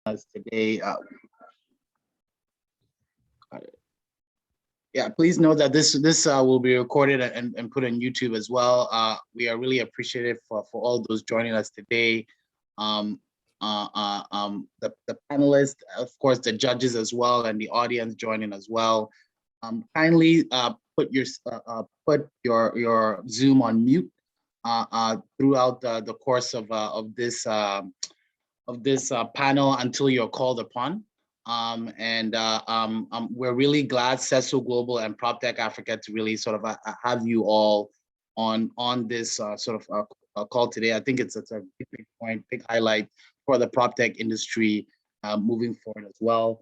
us today. Yeah, please note that this will be recorded and put on YouTube as well. We are really appreciative for all those joining us today. The panelists, of course, the judges as well, and the audience joining as well. Kindly put your Zoom on mute throughout the course of this panel until you're called upon. We're really glad CESO Global and Proptech Africa to really sort of have you all on this call today. I think it's a big point, big highlight for the Proptech industry moving forward as well.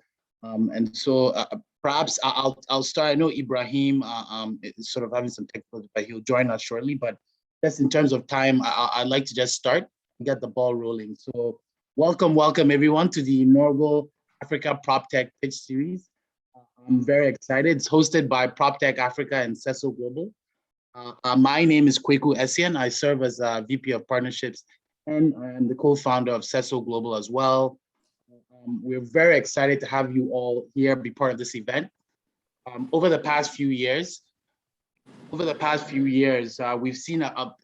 Perhaps I'll start. I know Ibrahim is sort of having some technical, but he'll join us shortly. But just in terms of time, I'd like to just start and get the ball rolling. So welcome everyone to the inaugural Africa Proptech Pitch Series. I'm very excited. It's hosted by Proptech Africa and CESO Global. My name is Kweku Essien. I serve as VP of Partnerships and I'm the co-founder of CESO Global as well. We're very excited to have you all here be part of this event. Over the past few years, we've seen a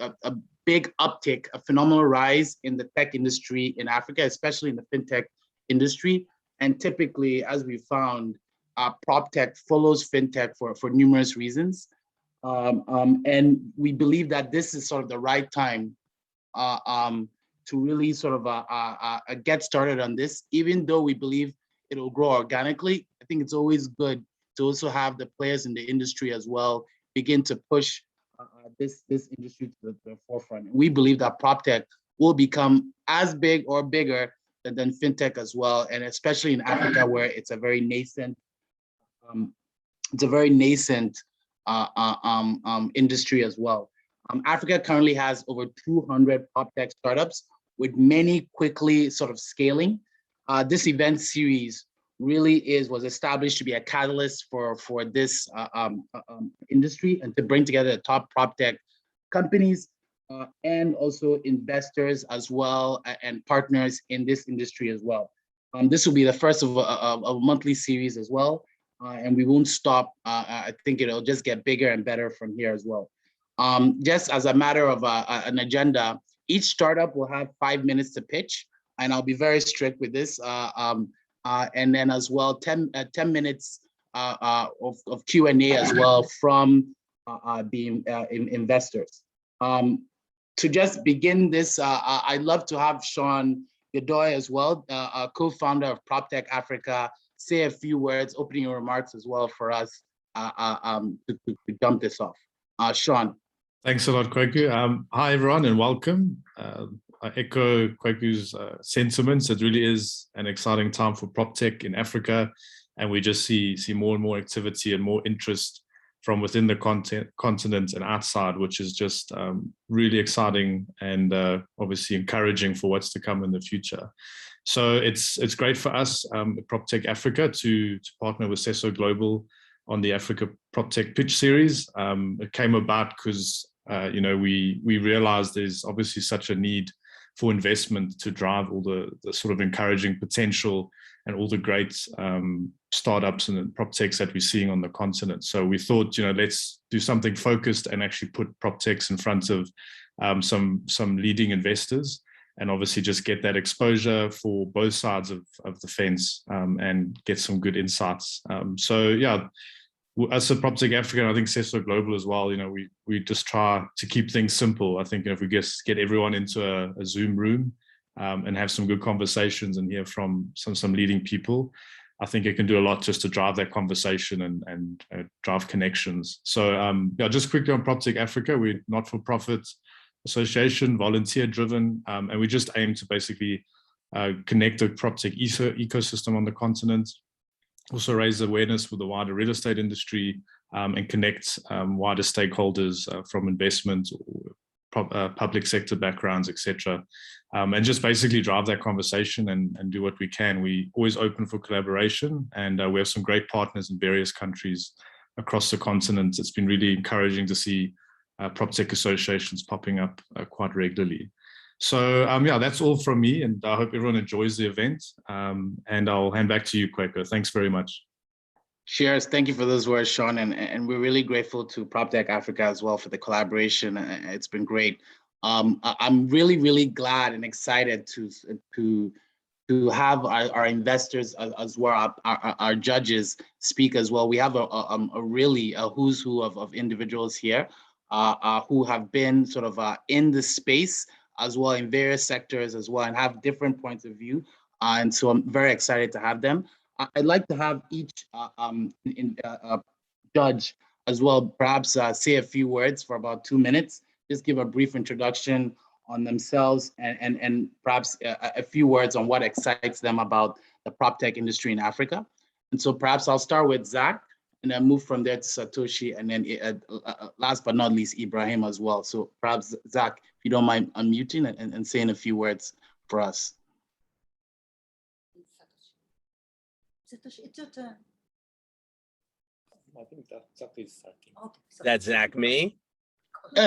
big uptick, a phenomenal rise in the tech industry in Africa, especially in the fintech industry. And typically, as we found, PropTech follows fintech for numerous reasons. And we believe that this is sort of the right time to really sort of get started on this. Even though we believe it'll grow organically, I think it's always good to also have the players in the industry as well begin to push this industry to the forefront. And we believe that PropTech will become as big or bigger than fintech as well, and especially in Africa where it's a very nascent, industry as well. Africa currently has over 200 PropTech startups, with many quickly sort of scaling. This event series really was established to be a catalyst for this industry and to bring together the top PropTech companies and also investors as well and partners in this industry as well. This will be the first of a monthly series as well, and we won't stop. I think it'll just get bigger and better from here as well. Just as a matter of an agenda, each startup will have 5 minutes to pitch, and I'll be very strict with this. And then as well, 10 minutes of Q&A as well from the investors. To just begin this, I'd love to have Sean Godoy as well, co-founder of Proptech Africa, say a few words, opening remarks as well for us to jump this off. Sean. Thanks a lot, Kweku. Hi, everyone, and welcome. I echo Kweku's sentiments. It really is an exciting time for PropTech in Africa, and we just see more and more activity and more interest from within the continent and outside, which is just really exciting and obviously encouraging for what's to come in the future. So it's great for us, PropTech Africa, to partner with CESO Global on the Africa PropTech Pitch Series. It came about because we realized there's obviously such a need for investment to drive all the sort of encouraging potential and all the great startups and PropTechs that we're seeing on the continent. So we thought, let's do something focused and actually put PropTechs in front of some leading investors, and obviously just get that exposure for both sides of the fence and get some good insights. So yeah, as a PropTech Africa, I think CESO Global as well, we just try to keep things simple. I think if we just get everyone into a Zoom room and have some good conversations and hear from some leading people, I think it can do a lot just to drive that conversation and drive connections. So yeah, just quickly on PropTech Africa, we're not-for-profit association, volunteer-driven, and we just aim to basically connect the PropTech ecosystem on the continent, also raise awareness for the wider real estate industry, and connect wider stakeholders from investment, public sector backgrounds, etc. And just basically drive that conversation and do what we can. We always open for collaboration, and we have some great partners in various countries across the continent. It's been really encouraging to see PropTech associations popping up quite regularly. So yeah, that's all from me, and I hope everyone enjoys the event. And I'll hand back to you, Kweko. Thanks very much. Cheers. Thank you for those words, Sean. And we're really grateful to Proptech Africa as well for the collaboration. It's been great. I'm really, really glad and excited to have our investors as well, our judges speak as well. We have a really who's who of individuals here who have been sort of in the space as well in various sectors as well and have different points of view. And so I'm very excited to have them. I'd like to have each judge as well, perhaps say a few words for about 2 minutes, just give a brief introduction on themselves and perhaps a few words on what excites them about the prop tech industry in Africa. And so perhaps I'll start with Zack and then move from there to Satoshi and then last but not least, Ibrahim as well. So perhaps Zack, if you don't mind unmuting and saying a few words for us. Satoshi, it's your turn. I think that Zack is starting. Okay, That's Zach, me?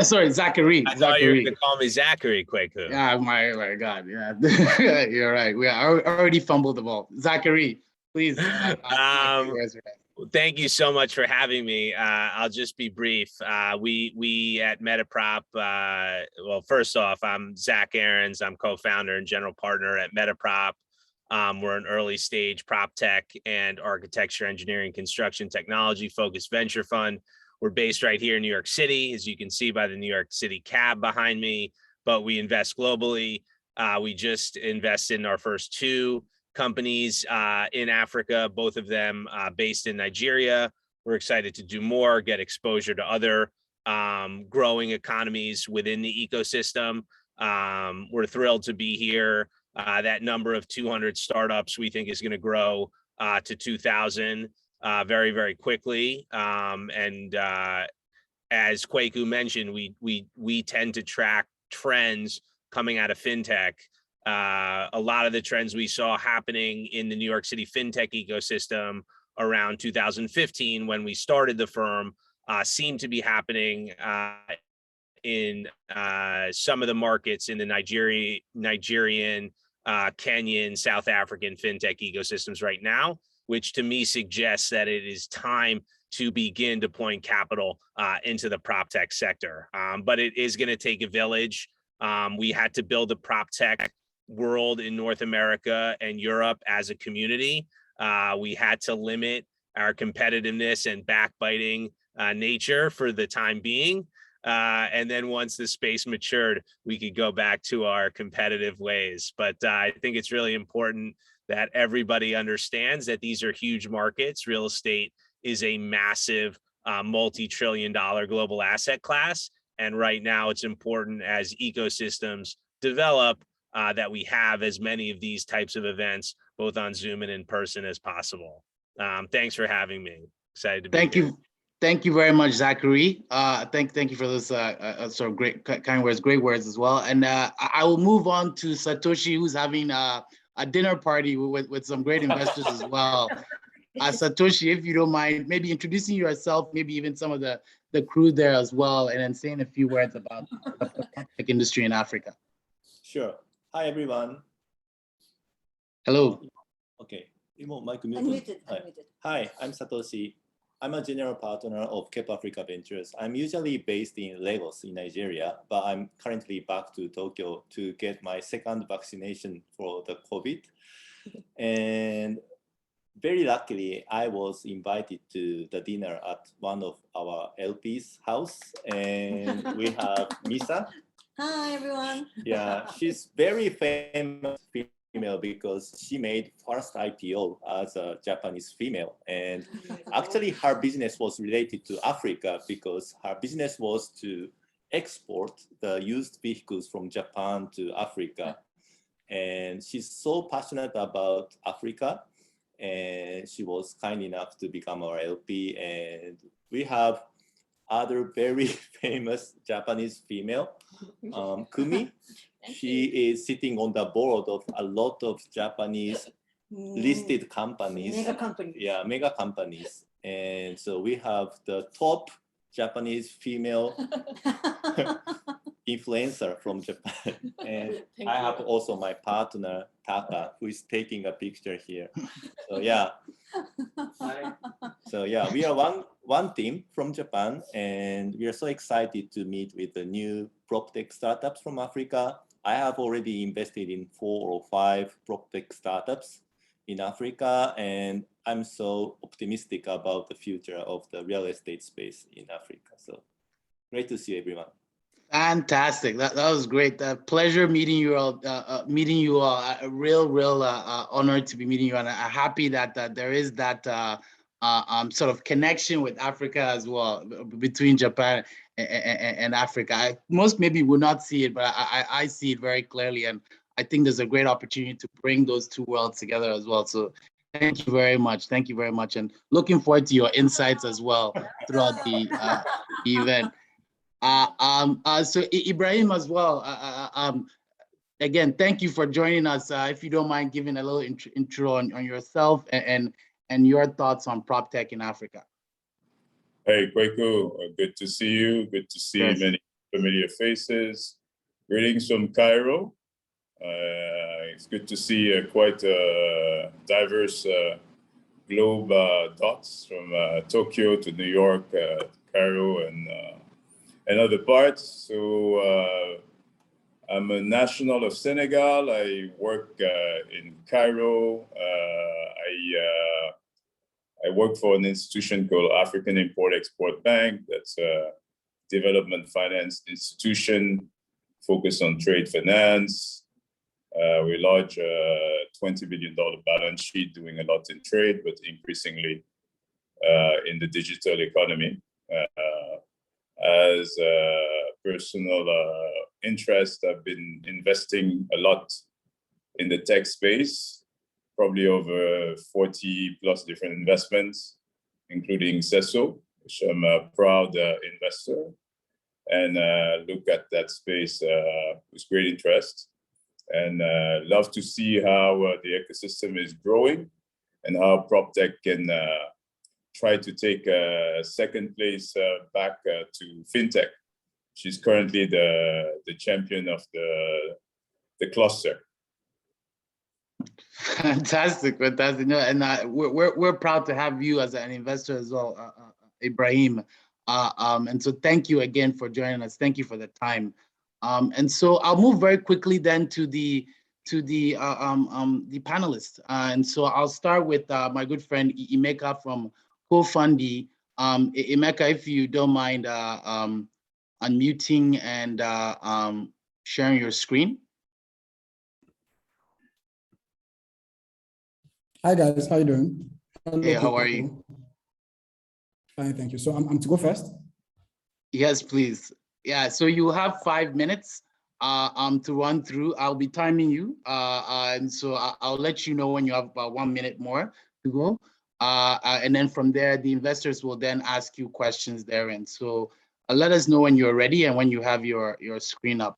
Sorry, Zachary. I thought you were going to call me Zachary, Kwaku. Yeah, my God, yeah. You're right. We already fumbled the ball. Zachary, please. Thank you so much for having me. I'll just be brief. We at MetaProp, well, first off, I'm Zach Aarons. I'm co-founder and general partner at MetaProp. We're an early stage prop tech and architecture, engineering, construction technology focused venture fund. We're based right here in New York City, as you can see by the New York City cab behind me, but we invest globally. We just invested in our first 2 companies in Africa, both of them based in Nigeria. We're excited to do more, get exposure to other growing economies within the ecosystem. We're thrilled to be here. That number of 200 startups we think is going to grow to 2,000 very, very quickly. And as Kwaku mentioned, we tend to track trends coming out of fintech. A lot of the trends we saw happening in the New York City fintech ecosystem around 2015 when we started the firm seem to be happening in some of the markets in the Nigerian, Kenyan, South African fintech ecosystems right now, which to me suggests that it is time to begin deploying capital into the prop tech sector. But it is going to take a village. We had to build a prop tech world in North America and Europe as a community. We had to limit our competitiveness and backbiting nature for the time being. And then once the space matured, we could go back to our competitive ways. But I think it's really important that everybody understands that these are huge markets. Real estate is a massive multi-trillion-dollar global asset class. And right now it's important as ecosystems develop that we have as many of these types of events, both on Zoom and in person as possible. Thanks for having me. Excited to be here. Thank you very much, Zachary. Thank you for those sort of great kind words, great words as well. And I will move on to Satoshi, who's having a dinner party with some great investors as well. Satoshi, if you don't mind, maybe introducing yourself, maybe even some of the crew there as well, and then saying a few words about the tech industry in Africa. Sure. Hi, everyone. Hello. Okay. Mic muted. Unmuted. Hi, I'm Satoshi. I'm a general partner of Kepple Africa Ventures. I'm usually based in Lagos in Nigeria, but I'm currently back to Tokyo to get my second vaccination for the COVID. And very luckily, I was invited to the dinner at one of our LP's house, and we have Misa. Hi, everyone. Yeah, she's very famous female because she made first IPO as a Japanese female, and actually her business was related to Africa because her business was to export the used vehicles from Japan to Africa. And she's so passionate about Africa, and she was kind enough to become our LP. And we have other very famous Japanese female, Kumi. She is sitting on the board of a lot of Japanese listed companies. Mega companies. Yeah, mega companies. And so we have the top Japanese female influencer from Japan. And I have also my partner, Taka, who is taking a picture here. So yeah. So yeah, we are one team from Japan, and we are so excited to meet with the new PropTech startups from Africa. I have already invested in 4 or 5 PropTech startups in Africa, and I'm so optimistic about the future of the real estate space in Africa. So great to see everyone. Fantastic. That was great. Pleasure meeting you all. Meeting you all. A real honor to be meeting you, and happy that there is that sort of connection with Africa as well, between Japan and Africa. Most maybe will not see it, but I see it very clearly, and I think there's a great opportunity to bring those two worlds together as well. So thank you very much. Thank you very much, and looking forward to your insights as well throughout the event. So Ibrahim as well, again, thank you for joining us. If you don't mind giving a little intro on yourself and your thoughts on PropTech in Africa. Hey, Kweku, good to see you. Good to see many familiar faces. Greetings from Cairo. It's good to see quite a diverse globe dots from Tokyo to New York, Cairo, and other parts. So I'm a national of Senegal. I work in Cairo. I work for an institution called African Import-Export Bank. That's a development finance institution focused on trade finance. We're large, $20 billion balance sheet, doing a lot in trade, but increasingly in the digital economy. As a personal interest, I've been investing a lot in the tech space, probably over 40 plus different investments, including CESO, which I'm a proud investor, and look at that space with great interest, and love to see how the ecosystem is growing and how PropTech can try to take a second place back to fintech. She's currently the champion of the cluster. Fantastic. No, and we're proud to have you as an investor as well, Ibrahim. And so thank you again for joining us. Thank you for the time. And so I'll move very quickly then to the panelists. And so I'll start with my good friend Emeka from Cofundie. Emeka, if you don't mind unmuting and sharing your screen. Hi guys, how you doing? Hello, hey, how are you? Fine, thank you. So I'm to go first? Yes, please. Yeah, so you have 5 minutes to run through. I'll be timing you, and so I'll let you know when you have about 1 minute more to go. And then from there, the investors will then ask you questions there. And so let us know when you're ready and when you have your screen up.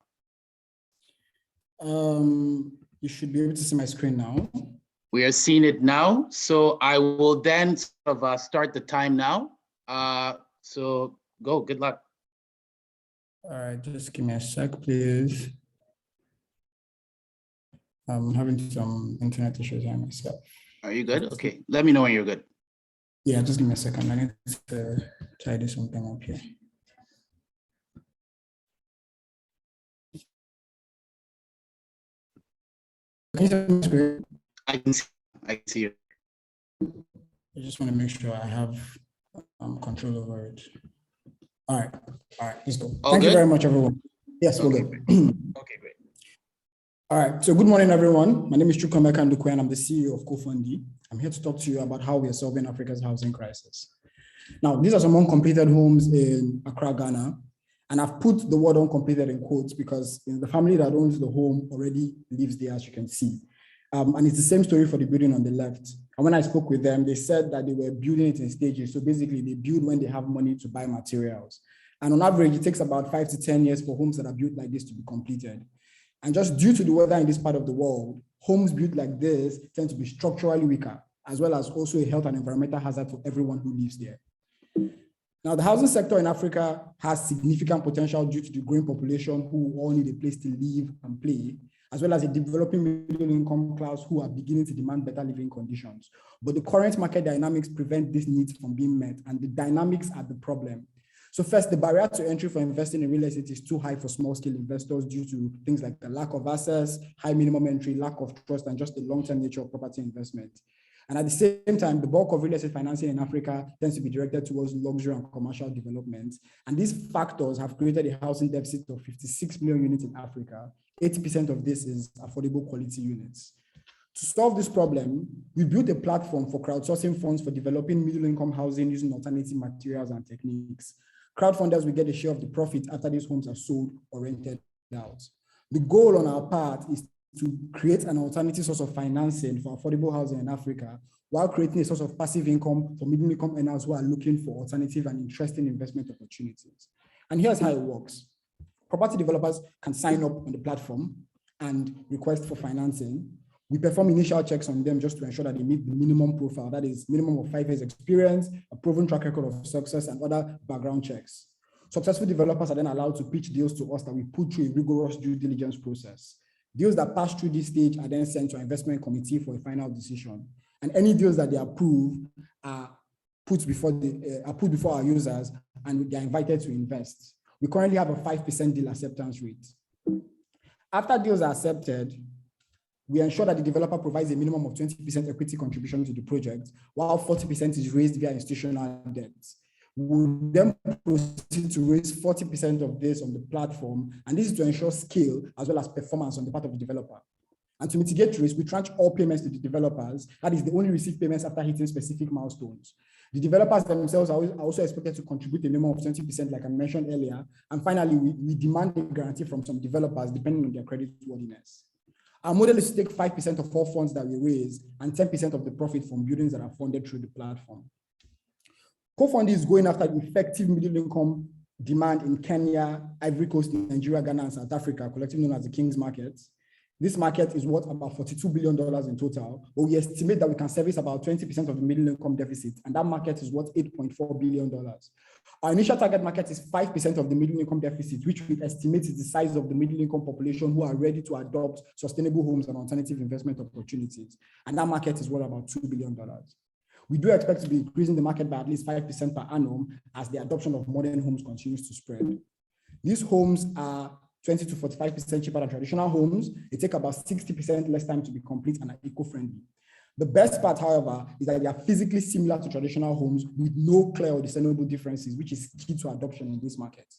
You should be able to see my screen now. We are seeing it now. So I will then sort of start the time now. So go, good luck. All right, just give me a sec, please. I'm having some internet issues on myself. Are you good? Okay, let me know when you're good. Yeah, just give me a second. I need to tidy something up here. Can you see my screen? I can see it. I just want to make sure I have control over it. All right, let's go. Thank you very much, everyone. Yes, we're good. Okay, great. All right, so good morning, everyone. My name is Chukuemeka Ndukwe, and I'm the CEO of Cofundie. I'm here to talk to you about how we are solving Africa's housing crisis. Now, these are some uncompleted homes in Accra, Ghana, and I've put the word uncompleted in quotes because the family that owns the home already lives there, as you can see. And it's the same story for the building on the left. And when I spoke with them, they said that they were building it in stages. So basically, they build when they have money to buy materials. And on average, it takes about 5 to 10 years for homes that are built like this to be completed. And just due to the weather in this part of the world, homes built like this tend to be structurally weaker, as well as also a health and environmental hazard for everyone who lives there. Now, the housing sector in Africa has significant potential due to the growing population who all need a place to live and play, as well as a developing middle income class who are beginning to demand better living conditions. But the current market dynamics prevent these needs from being met, and the dynamics are the problem. So first, the barrier to entry for investing in real estate is too high for small-scale investors due to things like the lack of access, high minimum entry, lack of trust, and just the long-term nature of property investment. And at the same time, the bulk of real estate financing in Africa tends to be directed towards luxury and commercial development. And these factors have created a housing deficit of 56 million units in Africa. 80% of this is affordable quality units. To solve this problem, we built a platform for crowdsourcing funds for developing middle-income housing using alternative materials and techniques. Crowdfunders will get a share of the profit after these homes are sold or rented out. The goal on our part is to create an alternative source of financing for affordable housing in Africa, while creating a source of passive income for middle income earners who are looking for alternative and interesting investment opportunities. And here's how it works. Property developers can sign up on the platform and request for financing. We perform initial checks on them just to ensure that they meet the minimum profile, that is minimum of 5 years experience, a proven track record of success, and other background checks. Successful developers are then allowed to pitch deals to us that we put through a rigorous due diligence process. Deals that pass through this stage are then sent to our investment committee for a final decision. And any deals that they approve are put before our users, and they are invited to invest. We currently have a 5% deal acceptance rate. After deals are accepted, we ensure that the developer provides a minimum of 20% equity contribution to the project, while 40% is raised via institutional debt. We will then proceed to raise 40% of this on the platform, and this is to ensure scale as well as performance on the part of the developer. And to mitigate risk, we tranche all payments to the developers. That is, they only receive payments after hitting specific milestones. The developers themselves are also expected to contribute a minimum of 20%, like I mentioned earlier. And finally, we demand a guarantee from some developers depending on their credit worthiness. Our model is to take 5% of all funds that we raise and 10% of the profit from buildings that are funded through the platform. Cofundie is going after effective middle income demand in Kenya, Ivory Coast, Nigeria, Ghana, and South Africa, collectively known as the King's Market. This market is worth about $42 billion in total, but we estimate that we can service about 20% of the middle income deficit, and that market is worth $8.4 billion. Our initial target market is 5% of the middle income deficit, which we estimate is the size of the middle income population who are ready to adopt sustainable homes and alternative investment opportunities. And that market is worth about $2 billion. We do expect to be increasing the market by at least 5% per annum as the adoption of modern homes continues to spread. These homes are 20 to 45% cheaper than traditional homes. They take about 60% less time to be complete and are eco-friendly. The best part, however, is that they are physically similar to traditional homes with no clear or discernible differences, which is key to adoption in this market.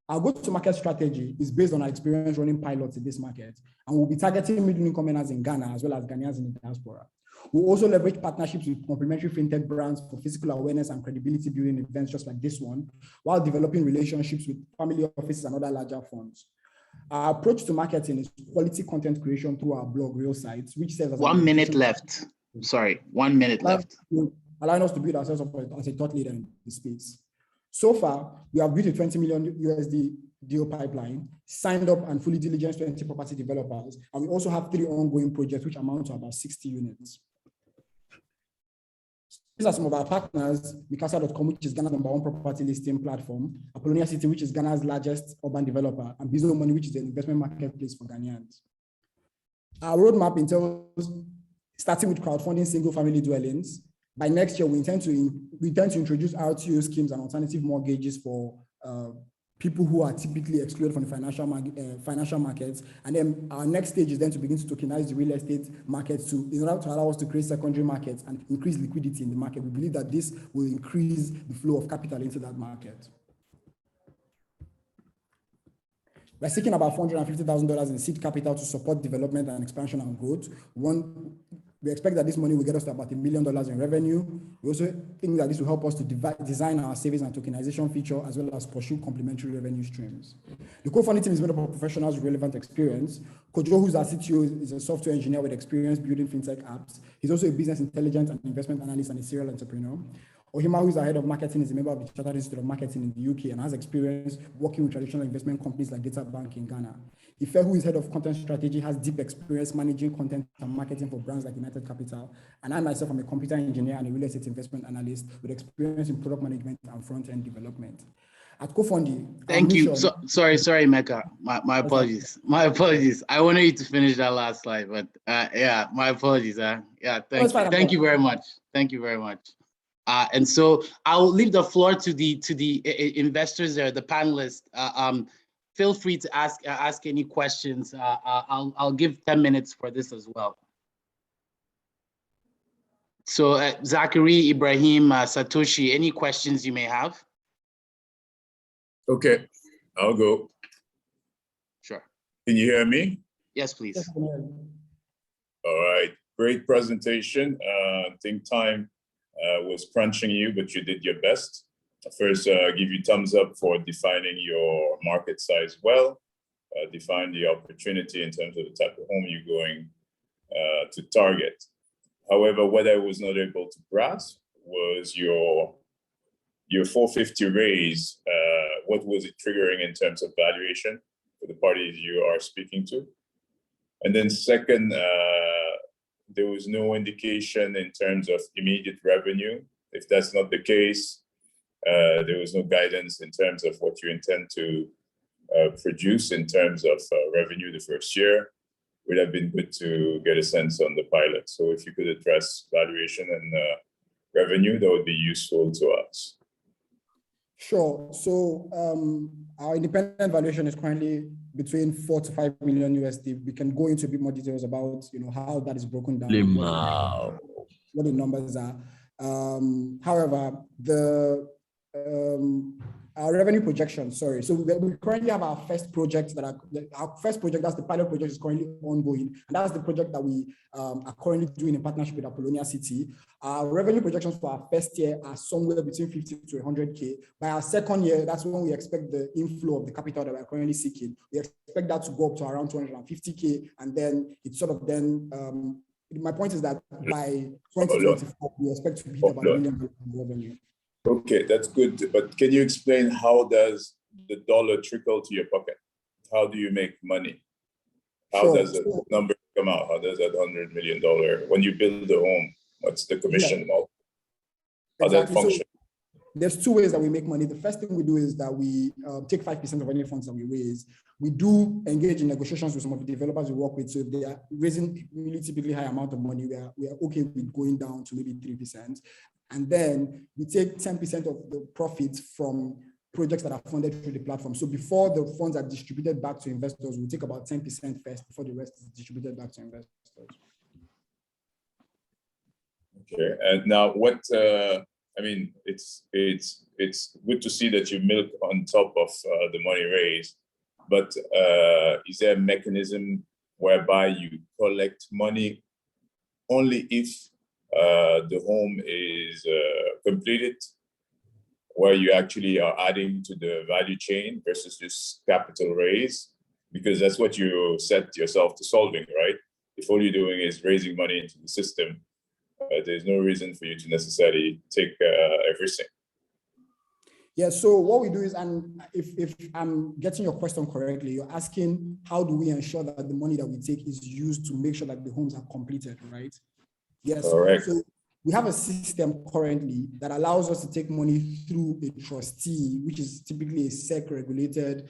Our go-to-market strategy is based on our experience running pilots in this market, and we'll be targeting middle-income earners in Ghana as well as Ghanaians in the diaspora. We'll also leverage partnerships with complementary fintech brands for physical awareness and credibility building events just like this one, while developing relationships with family offices and other larger funds. Our approach to marketing is quality content creation through our blog, Real Sites, which serves as 1 minute left. Sorry, 1 minute left. Allowing us to build ourselves up as a thought leader in the space. So far, we have built a $20 million USD deal pipeline, signed up and fully diligenced 20 property developers, and we also have 3 ongoing projects which amount to about 60 units. These are some of our partners: Mikasa.com, which is Ghana's #1 property listing platform; Apollonia City, which is Ghana's largest urban developer; and Bizo Money, which is an investment marketplace for Ghanaians. Our roadmap entails starting with crowdfunding single-family dwellings. By next year, we intend to introduce RTO schemes and alternative mortgages for people who are typically excluded from the financial markets. And then our next stage is then to begin to tokenize the real estate market in order to allow us to create secondary markets and increase liquidity in the market. We believe that this will increase the flow of capital into that market. We're seeking about $450,000 in seed capital to support development and expansion and growth. We expect that this money will get us to about $1 million in revenue. We also think that this will help us to design our savings and tokenization feature, as well as pursue complementary revenue streams. The Cofundie team is made up of professionals with relevant experience. Kojo, who's our CTO, is a software engineer with experience building fintech apps. He's also a business intelligence and investment analyst and a serial entrepreneur. Ohima, who is our head of marketing, is a member of the Chartered Institute of Marketing in the UK and has experience working with traditional investment companies like DataBank in Ghana. Ife, who is head of content strategy, has deep experience managing content and marketing for brands like United Capital. And I myself am a computer engineer and a real estate investment analyst with experience in product management and front-end development. At Cofundie, Thank you. Sorry, Mecca. My apologies. My apologies. I wanted you to finish that last slide, but yeah, my apologies. Yeah, thank you very much. Thank you very much. And so I'll leave the floor to the investors there, the panelists. Feel free to ask any questions. I'll give 10 minutes for this as well. So Zachary, Ibrahim, Satoshi, any questions you may have? Okay, I'll go. Sure. Can you hear me? Yes, please. All right, great presentation. I think time was crunching you, but you did your best. First, give you thumbs up for defining your market size well, define the opportunity in terms of the type of home you're going to target. However, what I was not able to grasp was your 450 raise. What was it triggering in terms of valuation for the parties you are speaking to? And then second, there was no indication in terms of immediate revenue. If that's not the case, there was no guidance in terms of what you intend to produce in terms of revenue the first year. Would have been good to get a sense on the pilot. So if you could address valuation and revenue, that would be useful to us. Sure. So our independent valuation is currently between 4 to 5 million USD. We can go into a bit more details about how that is broken down, what the numbers are. However, our revenue projection, sorry. So we currently have our first project our first project, that's the pilot project, is currently ongoing. And that's the project that we are currently doing in partnership with Apollonia City. Our revenue projections for our first year are somewhere between 50 to 100K. By our second year, that's when we expect the inflow of the capital that we're currently seeking. We expect that to go up to around 250K. And then it's sort of then, my point is that by 2024, we expect to hit about $1 million in revenue. Okay, that's good. But can you explain how does the dollar trickle to your pocket? How do you make money? How does the number come out? How does that $100 million, when you build a home, what's the commission model? How does that function? So there's two ways that we make money. The first thing we do is that we take 5% of any funds that we raise. We do engage in negotiations with some of the developers we work with. So if they are raising really typically high amount of money, we are okay with going down to maybe 3%. And then we take 10% of the profits from projects that are funded through the platform. So before the funds are distributed back to investors, we take about 10% first before the rest is distributed back to investors. Okay, and now what, I mean, it's good to see that you milk on top of the money raised, but is there a mechanism whereby you collect money only if the home is completed, where you actually are adding to the value chain versus just capital raise? Because that's what you set yourself to solving, right? If all you're doing is raising money into the system, there's no reason for you to necessarily take everything. Yeah, so what we do is, and if I'm getting your question correctly, you're asking how do we ensure that the money that we take is used to make sure that the homes are completed, right? Yes. Correct. So we have a system currently that allows us to take money through a trustee, which is typically a SEC-regulated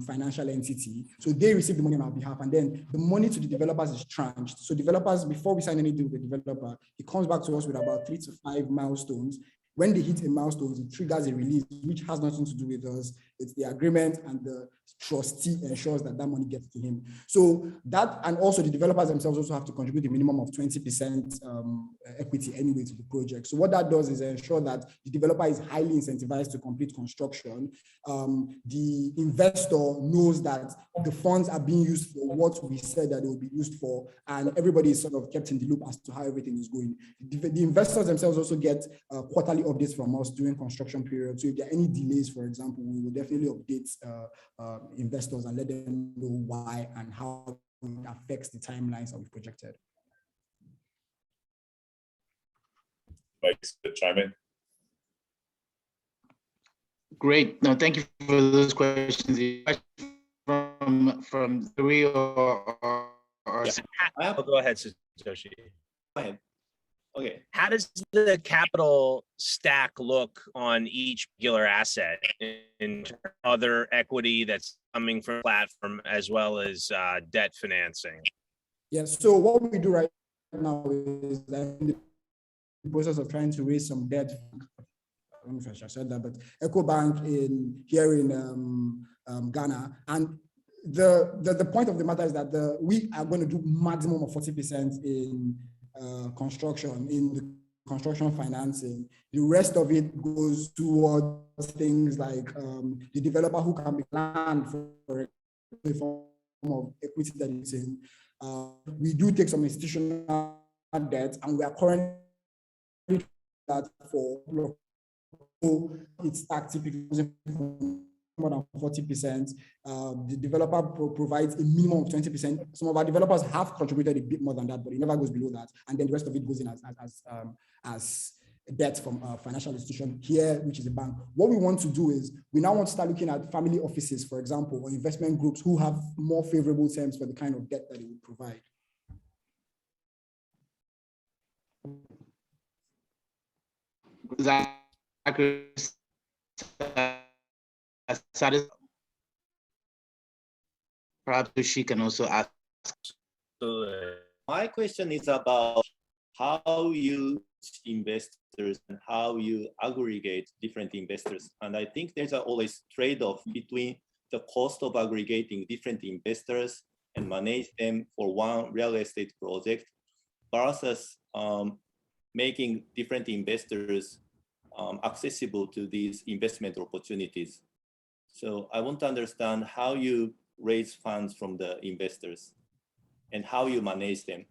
financial entity. So they receive the money on our behalf, and then the money to the developers is tranched. So developers, before we sign any deal with the developer, it comes back to us with about 3 to 5 milestones. When they hit a milestone, it triggers a release, which has nothing to do with us. It's the agreement, and the trustee ensures that that money gets to him. So that, and also the developers themselves also have to contribute a minimum of 20% equity anyway to the project. So what that does is ensure that the developer is highly incentivized to complete construction. The investor knows that the funds are being used for what we said that they will be used for, and everybody is sort of kept in the loop as to how everything is going. The investors themselves also get quarterly updates from us during construction period. So if there are any delays, for example, we will definitely update investors and let them know why and how it affects the timelines that we've projected. Like to chime in? Great. No, thank you for those questions. From from three or Yeah. Go ahead, Satoshi. Go ahead. Okay. How does the capital stack look on each particular asset in other equity that's coming from the platform as well as debt financing? Yeah, so what we do right now is that in the process of trying to raise some debt, I don't know if I should have said that, but EcoBank here in Ghana. And the point of the matter is that we are going to do maximum of 40% in construction, in the construction financing. The rest of it goes towards things like the developer who can be planned for a form of equity that is in. We do take some institutional debt, and we are currently that for it's typically more than 40%. The developer provides a minimum of 20%. Some of our developers have contributed a bit more than that, but it never goes below that. And then the rest of it goes in as debt from a financial institution here, which is a bank. What we want to do is we now want to start looking at family offices, for example, or investment groups who have more favorable terms for the kind of debt that they would provide. Perhaps she can also ask. My question is about how you investors and how you aggregate different investors. And I think there's always trade-off between the cost of aggregating different investors and manage them for one real estate project versus making different investors accessible to these investment opportunities. So I want to understand how you raise funds from the investors and how you manage them.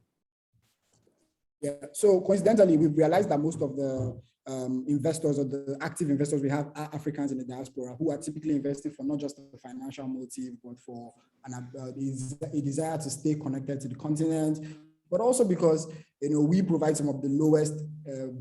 Yeah, so coincidentally, we've realized that most of the investors or the active investors we have are Africans in the diaspora who are typically investing for not just a financial motive, but for a desire to stay connected to the continent, but also because we provide some of the lowest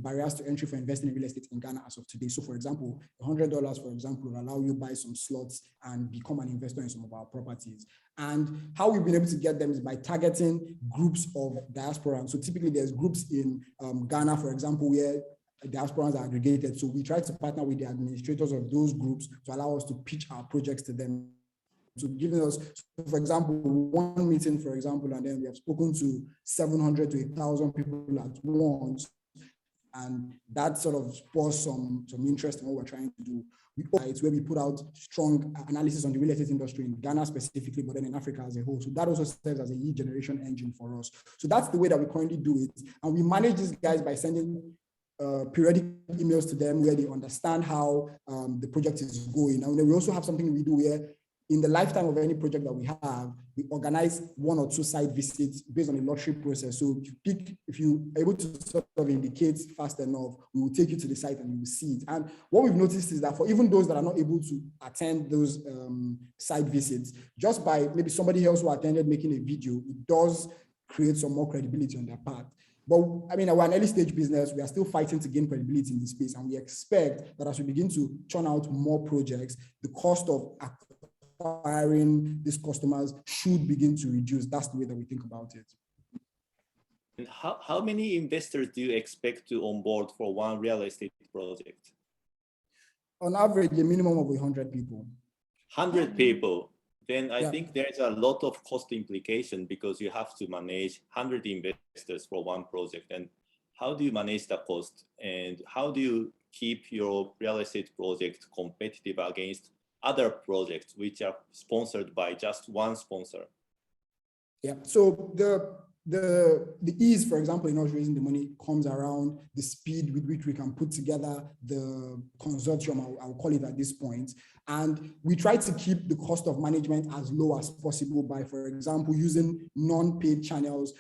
barriers to entry for investing in real estate in Ghana as of today. So for example, $100, for example, will allow you to buy some slots and become an investor in some of our properties. And how we've been able to get them is by targeting groups of diaspora. So typically there's groups in Ghana, for example, where diasporans are aggregated. So we try to partner with the administrators of those groups to allow us to pitch our projects to them. So giving us, for example, one meeting, for example, and then we have spoken to 700 to 1,000 people at once. And that sort of spurs some interest in what we're trying to do. It's where we put out strong analysis on the real estate industry in Ghana specifically, but then in Africa as a whole. So that also serves as a lead generation engine for us. So that's the way that we currently do it. And we manage these guys by sending periodic emails to them where they understand how the project is going. And then we also have something we do where in the lifetime of any project that we have, we organize 1 or 2 site visits based on a lottery process. So if you're able to sort of indicate fast enough, we will take you to the site and you will see it. And what we've noticed is that for even those that are not able to attend those site visits, just by maybe somebody else who attended making a video, it does create some more credibility on their part. But I mean, we're an early stage business. We are still fighting to gain credibility in this space. And we expect that as we begin to churn out more projects, the cost of acquiring these customers should begin to reduce. That's the way that we think about it. And how many investors do you expect to onboard for one real estate project? On average, a minimum of 100 people. 100 people. Then I think there's a lot of cost implication because you have to manage 100 investors for one project. And how do you manage the cost? And how do you keep your real estate project competitive against other projects which are sponsored by just one sponsor? Yeah, so the ease, for example, in us raising the money comes around the speed with which we can put together the consortium, I'll call it at this point. And we try to keep the cost of management as low as possible by, for example, using non-paid channels.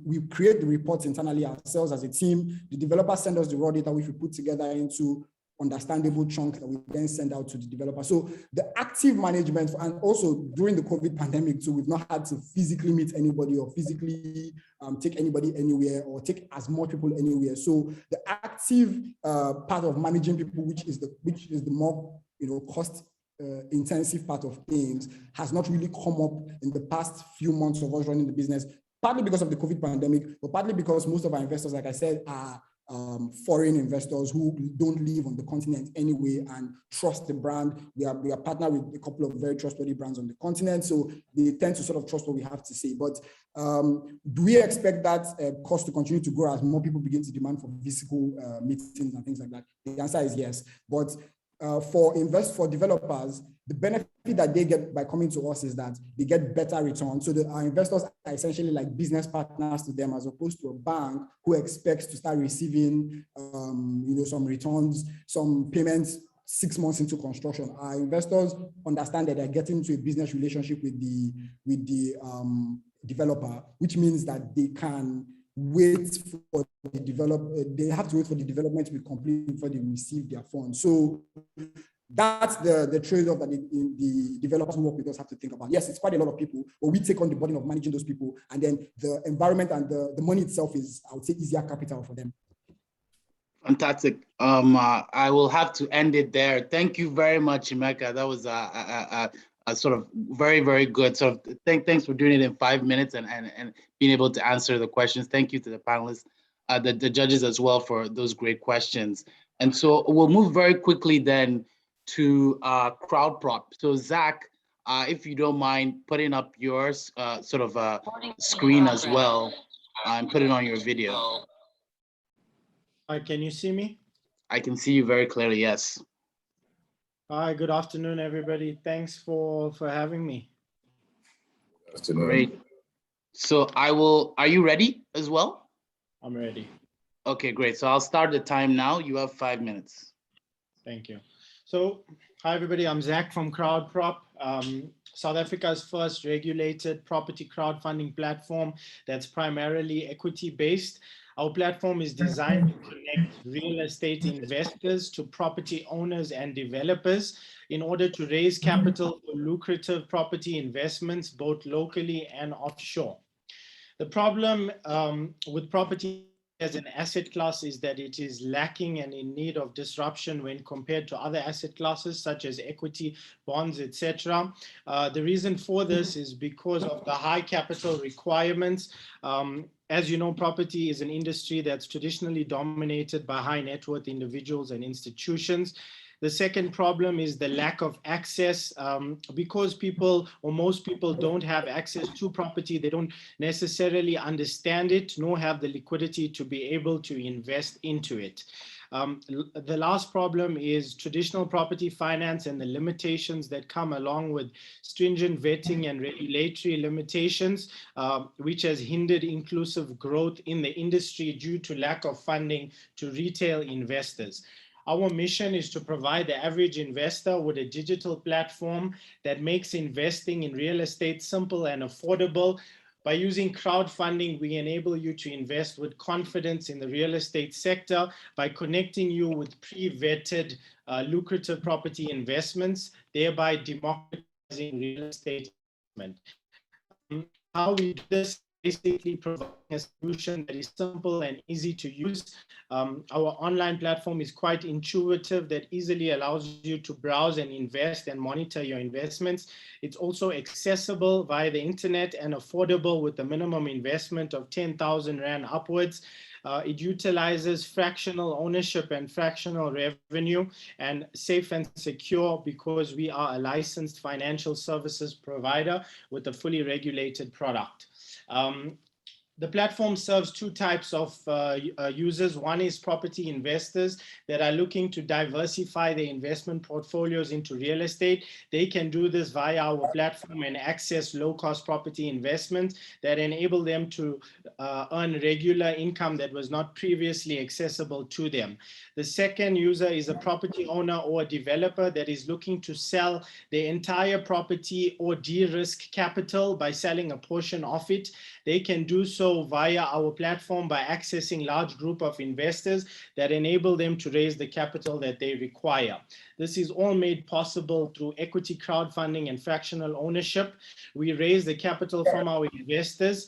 We create the reports internally ourselves as a team. The developers send us the raw data which we put together into understandable chunk that we then send out to the developer. So the active management, and also during the COVID pandemic, so we've not had to physically meet anybody or physically take anybody anywhere or take as much people anywhere. So the active part of managing people, which is the more cost intensive part of AIMS has not really come up in the past few months of us running the business, partly because of the COVID pandemic, but partly because most of our investors, like I said, are foreign investors who don't live on the continent anyway and trust the brand. We are partnered with a couple of very trustworthy brands on the continent, so they tend to sort of trust what we have to say. But do we expect that cost to continue to grow as more people begin to demand for physical meetings and things like that? The answer is yes. But for developers, the benefit that they get by coming to us is that they get better returns. So our investors are essentially like business partners to them, as opposed to a bank who expects to start receiving, some returns, some payments 6 months into construction. Our investors understand that they're getting into a business relationship with the developer, which means that they can wait for they have to wait for the development to be complete before they receive their funds. So that's the trade-off that the developers who work with us have to think about. Yes, it's quite a lot of people, but we take on the burden of managing those people, and then the environment and the money itself is, I would say, easier capital for them. Fantastic. I will have to end it there. Thank you very much, Emeka. That was a sort of very, very good. So thanks for doing it in 5 minutes and being able to answer the questions. Thank you to the panelists, the judges as well for those great questions. And so we'll move very quickly then to Crowdprop. So Zack, if you don't mind putting up yours sort of screen as well and put it on your video. Hi, can you see me? I can see you very clearly, yes. Hi, good afternoon, everybody. Thanks for having me. Afternoon. Great. So are you ready as well? I'm ready. Okay, great. So I'll start the time now. You have 5 minutes. Thank you. So, hi, everybody. I'm Zack from Crowdprop, South Africa's first regulated property crowdfunding platform that's primarily equity-based. Our platform is designed to connect real estate investors to property owners and developers in order to raise capital for lucrative property investments, both locally and offshore. The problem with property as an asset class is that it is lacking and in need of disruption when compared to other asset classes such as equity, bonds, etc. The reason for this is because of the high capital requirements. As you know, property is an industry that's traditionally dominated by high net worth individuals and institutions. The second problem is the lack of access. Because people or most people don't have access to property, they don't necessarily understand it, nor have the liquidity to be able to invest into it. The last problem is traditional property finance and the limitations that come along with stringent vetting and regulatory limitations, which has hindered inclusive growth in the industry due to lack of funding to retail investors. Our mission is to provide the average investor with a digital platform that makes investing in real estate simple and affordable. By using crowdfunding, we enable you to invest with confidence in the real estate sector by connecting you with pre-vetted lucrative property investments, thereby democratizing real estate investment. How we do this, basically providing a solution that is simple and easy to use. Our online platform is quite intuitive, that easily allows you to browse and invest and monitor your investments. It's also accessible via the internet and affordable with a minimum investment of 10,000 Rand upwards. It utilizes fractional ownership and fractional revenue, and safe and secure because we are a licensed financial services provider with a fully regulated product. The platform serves two types of users. One is property investors that are looking to diversify their investment portfolios into real estate. They can do this via our platform and access low-cost property investments that enable them to earn regular income that was not previously accessible to them. The second user is a property owner or a developer that is looking to sell their entire property or de-risk capital by selling a portion of it. They can do so via our platform by accessing large group of investors that enable them to raise the capital that they require. This is all made possible through equity crowdfunding and fractional ownership. We raise the capital from our investors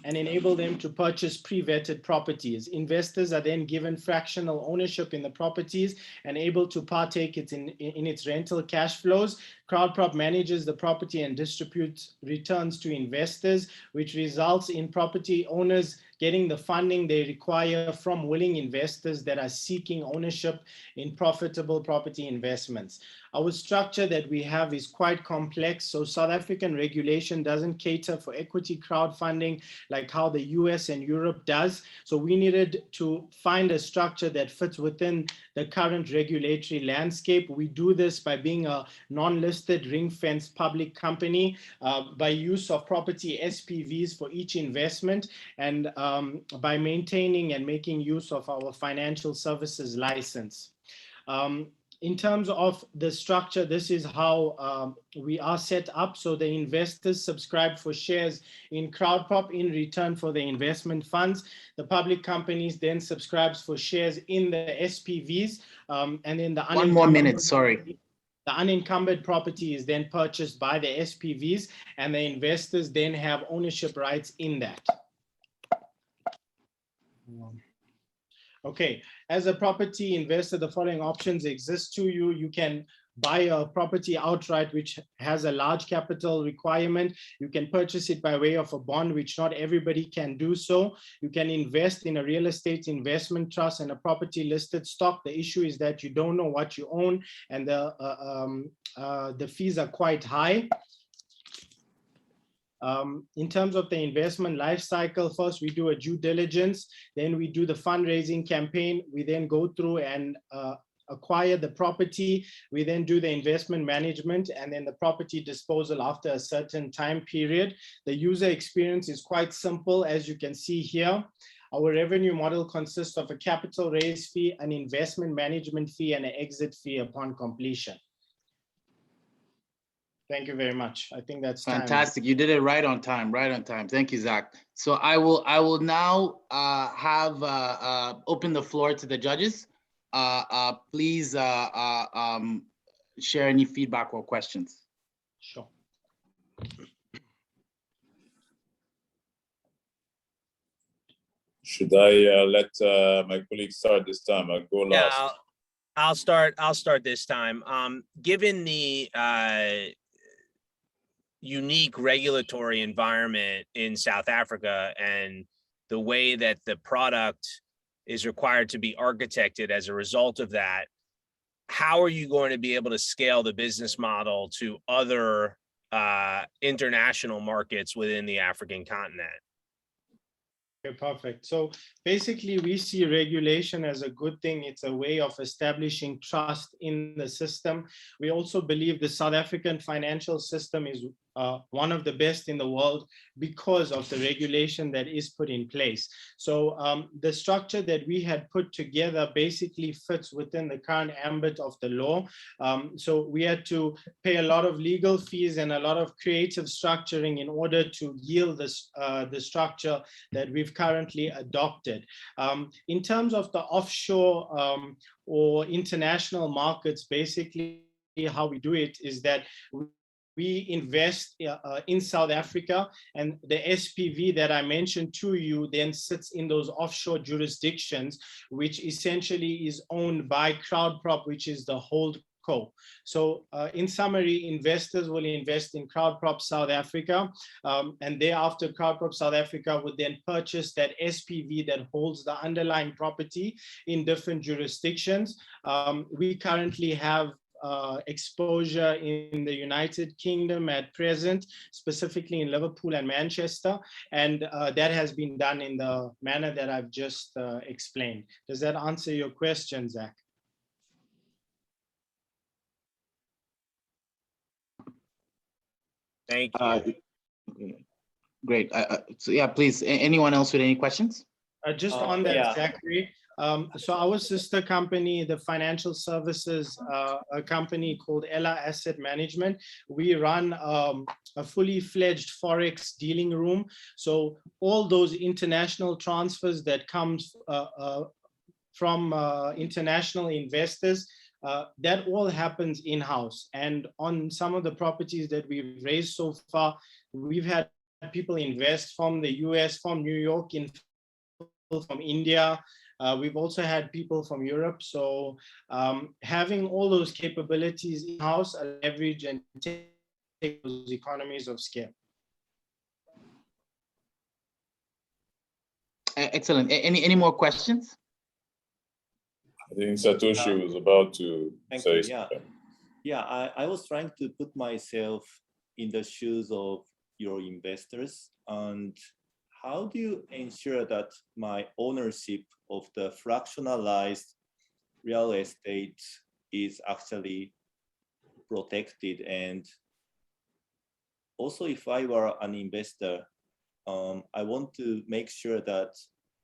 and enable them to purchase pre-vetted properties. Investors are then given fractional ownership in the properties and able to partake in its rental cash flows. Crowdprop manages the property and distributes returns to investors, which results in property owners getting the funding they require from willing investors that are seeking ownership in profitable property investments. Our structure that we have is quite complex, so South African regulation doesn't cater for equity crowdfunding like how the US and Europe does. So we needed to find a structure that fits within the current regulatory landscape. We do this by being a non-listed ring-fenced public company, by use of property SPVs for each investment, and by maintaining and making use of our financial services license. In terms of the structure, this is how we are set up. So the investors subscribe for shares in Crowdprop in return for the investment funds. The public companies then subscribes for shares in the SPVs, and then the One more minute, sorry. The unencumbered property is then purchased by the SPVs, and the investors then have ownership rights in that. Okay, as a property investor, the following options exist to you. You can buy a property outright, which has a large capital requirement. You can purchase it by way of a bond, which not everybody can do so. You can invest in a real estate investment trust and a property listed stock. The issue is that you don't know what you own, and the fees are quite high. In terms of the investment life cycle, first we do a due diligence, then we do the fundraising campaign, we then go through and acquire the property, we then do the investment management, and then the property disposal after a certain time period. The user experience is quite simple, as you can see here. Our revenue model consists of a capital raise fee, an investment management fee, and an exit fee upon completion. Thank you very much. I think that's fantastic. You did it right on time, right on time. Thank you, Zach. So I will now have open the floor to the judges. Please share any feedback or questions. Sure. Should I let my colleague start this time? I'll go last. Yeah, I'll start this time. Given the unique regulatory environment in South Africa and the way that the product is required to be architected as a result of that, how are you going to be able to scale the business model to other international markets within the African continent? Okay, perfect. So basically, we see regulation as a good thing. It's a way of establishing trust in the system. We also believe the South African financial system is one of the best in the world because of the regulation that is put in place. So the structure that we had put together basically fits within the current ambit of the law. So we had to pay a lot of legal fees and a lot of creative structuring in order to yield this, the structure that we've currently adopted. In terms of the offshore or international markets, basically how we do it is that we invest in South Africa, and the SPV that I mentioned to you then sits in those offshore jurisdictions, which essentially is owned by Crowdprop, which is the holdco. So in summary, investors will invest in Crowdprop South Africa, and thereafter Crowdprop South Africa would then purchase that SPV that holds the underlying property in different jurisdictions. We currently have exposure in the United Kingdom at present, specifically in Liverpool and Manchester, and that has been done in the manner that I've just explained. Does that answer your question, Zach? Thank you. Great. So yeah, please, anyone else with any questions? Just on that, Zachary. So our sister company, the financial services a company called Ella Asset Management, we run a fully fledged Forex dealing room. So all those international transfers that comes from international investors, that all happens in-house. And on some of the properties that we've raised so far, we've had people invest from the US, from New York, from India. We've also had people from Europe. So having all those capabilities in-house, leverage and take those economies of scale. Excellent. Any more questions? I think Satoshi was about to say something. Yeah, I was trying to put myself in the shoes of your investors, and how do you ensure that my ownership of the fractionalized real estate is actually protected? And also, if I were an investor, I want to make sure that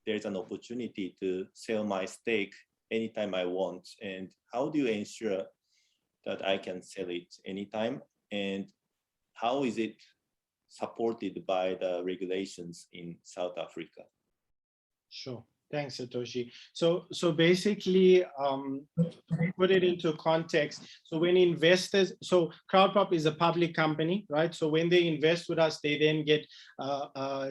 there's an opportunity to sell my stake anytime I want. And how do you ensure that I can sell it anytime? And how is it supported by the regulations in South Africa? Sure. Thanks, Satoshi. So basically, put it into context. So when investors, so Crowdprop is a public company, right? So when they invest with us, they then get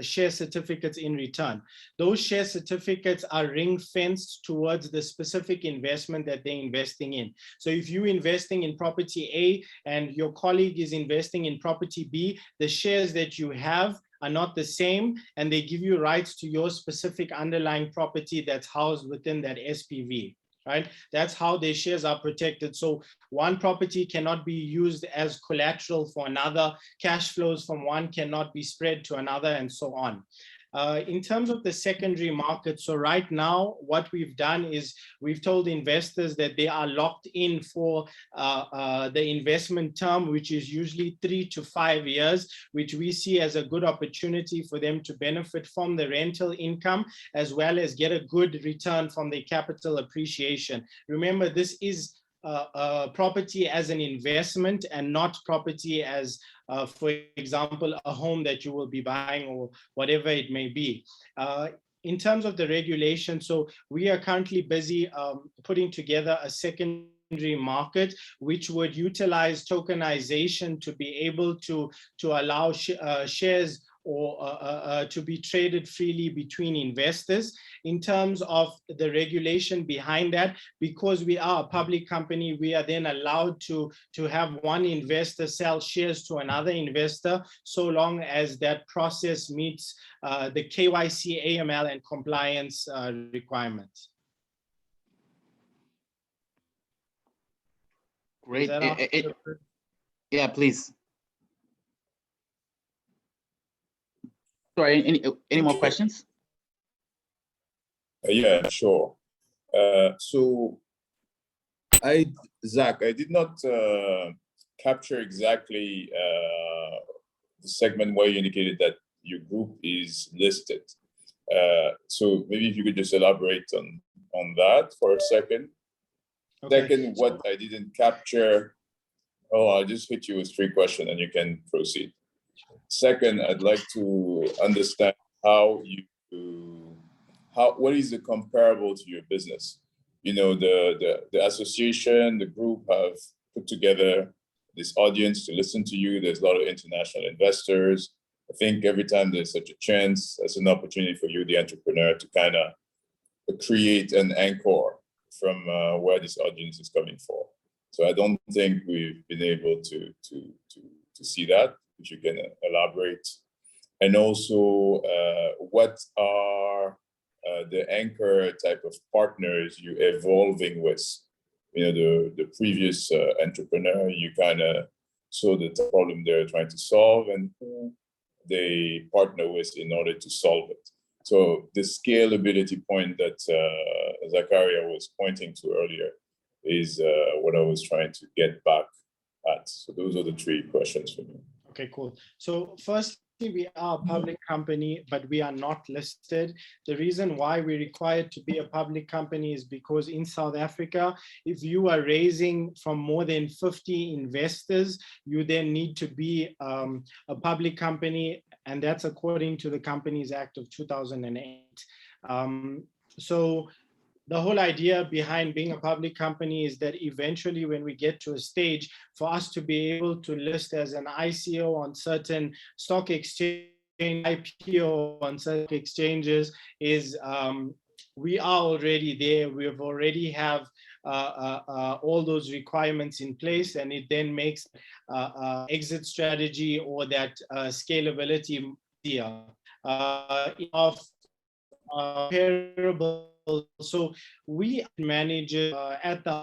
share certificates in return. Those share certificates are ring fenced towards the specific investment that they're investing in. So if you're investing in property A and your colleague is investing in property B, the shares that you have are not the same, and they give you rights to your specific underlying property that's housed within that SPV, right? That's how their shares are protected. So one property cannot be used as collateral for another, cash flows from one cannot be spread to another, and so on. In terms of the secondary market, so right now, what we've done is we've told investors that they are locked in for the investment term, which is usually 3 to 5 years, which we see as a good opportunity for them to benefit from the rental income, as well as get a good return from the capital appreciation. Remember, this is property as an investment and not property as, for example, a home that you will be buying or whatever it may be. In terms of the regulation, so we are currently busy putting together a secondary market, which would utilize tokenization to be able to allow shares or to be traded freely between investors. In terms of the regulation behind that, because we are a public company, we are then allowed to have one investor sell shares to another investor, so long as that process meets the KYC, AML, and compliance requirements. Great. Yeah, please. Sorry, any more questions? Yeah, sure. So, Zach, I did not capture exactly the segment where you indicated that your group is listed. So maybe if you could just elaborate on that for a second. Okay. Second, what I didn't capture, I'll just hit you with 3 questions and you can proceed. Second, I'd like to understand what is the comparable to your business? You know, the association, the group have put together this audience to listen to you. There's a lot of international investors. I think every time there's such a chance, there's an opportunity for you, the entrepreneur, to kind of create an anchor from where this audience is coming from. So I don't think we've been able to see that. If you can elaborate. And also, what are the anchor type of partners you're evolving with? You know, the previous entrepreneur, you kind of saw the problem they're trying to solve and who they partner with in order to solve it. So the scalability point that Zakaria was pointing to earlier is what I was trying to get back at. So those are the 3 questions for me. Okay, cool. So firstly, we are a public company, but we are not listed. The reason why we're required to be a public company is because in South Africa, if you are raising from more than 50 investors, you then need to be a public company, and that's according to the Companies Act of 2008. So the whole idea behind being a public company is that eventually when we get to a stage for us to be able to list as an ICO on certain stock exchanges IPO on such exchanges is we are already there. We have already have all those requirements in place, and it then makes exit strategy or that scalability easier. Of comparable, so we manage at the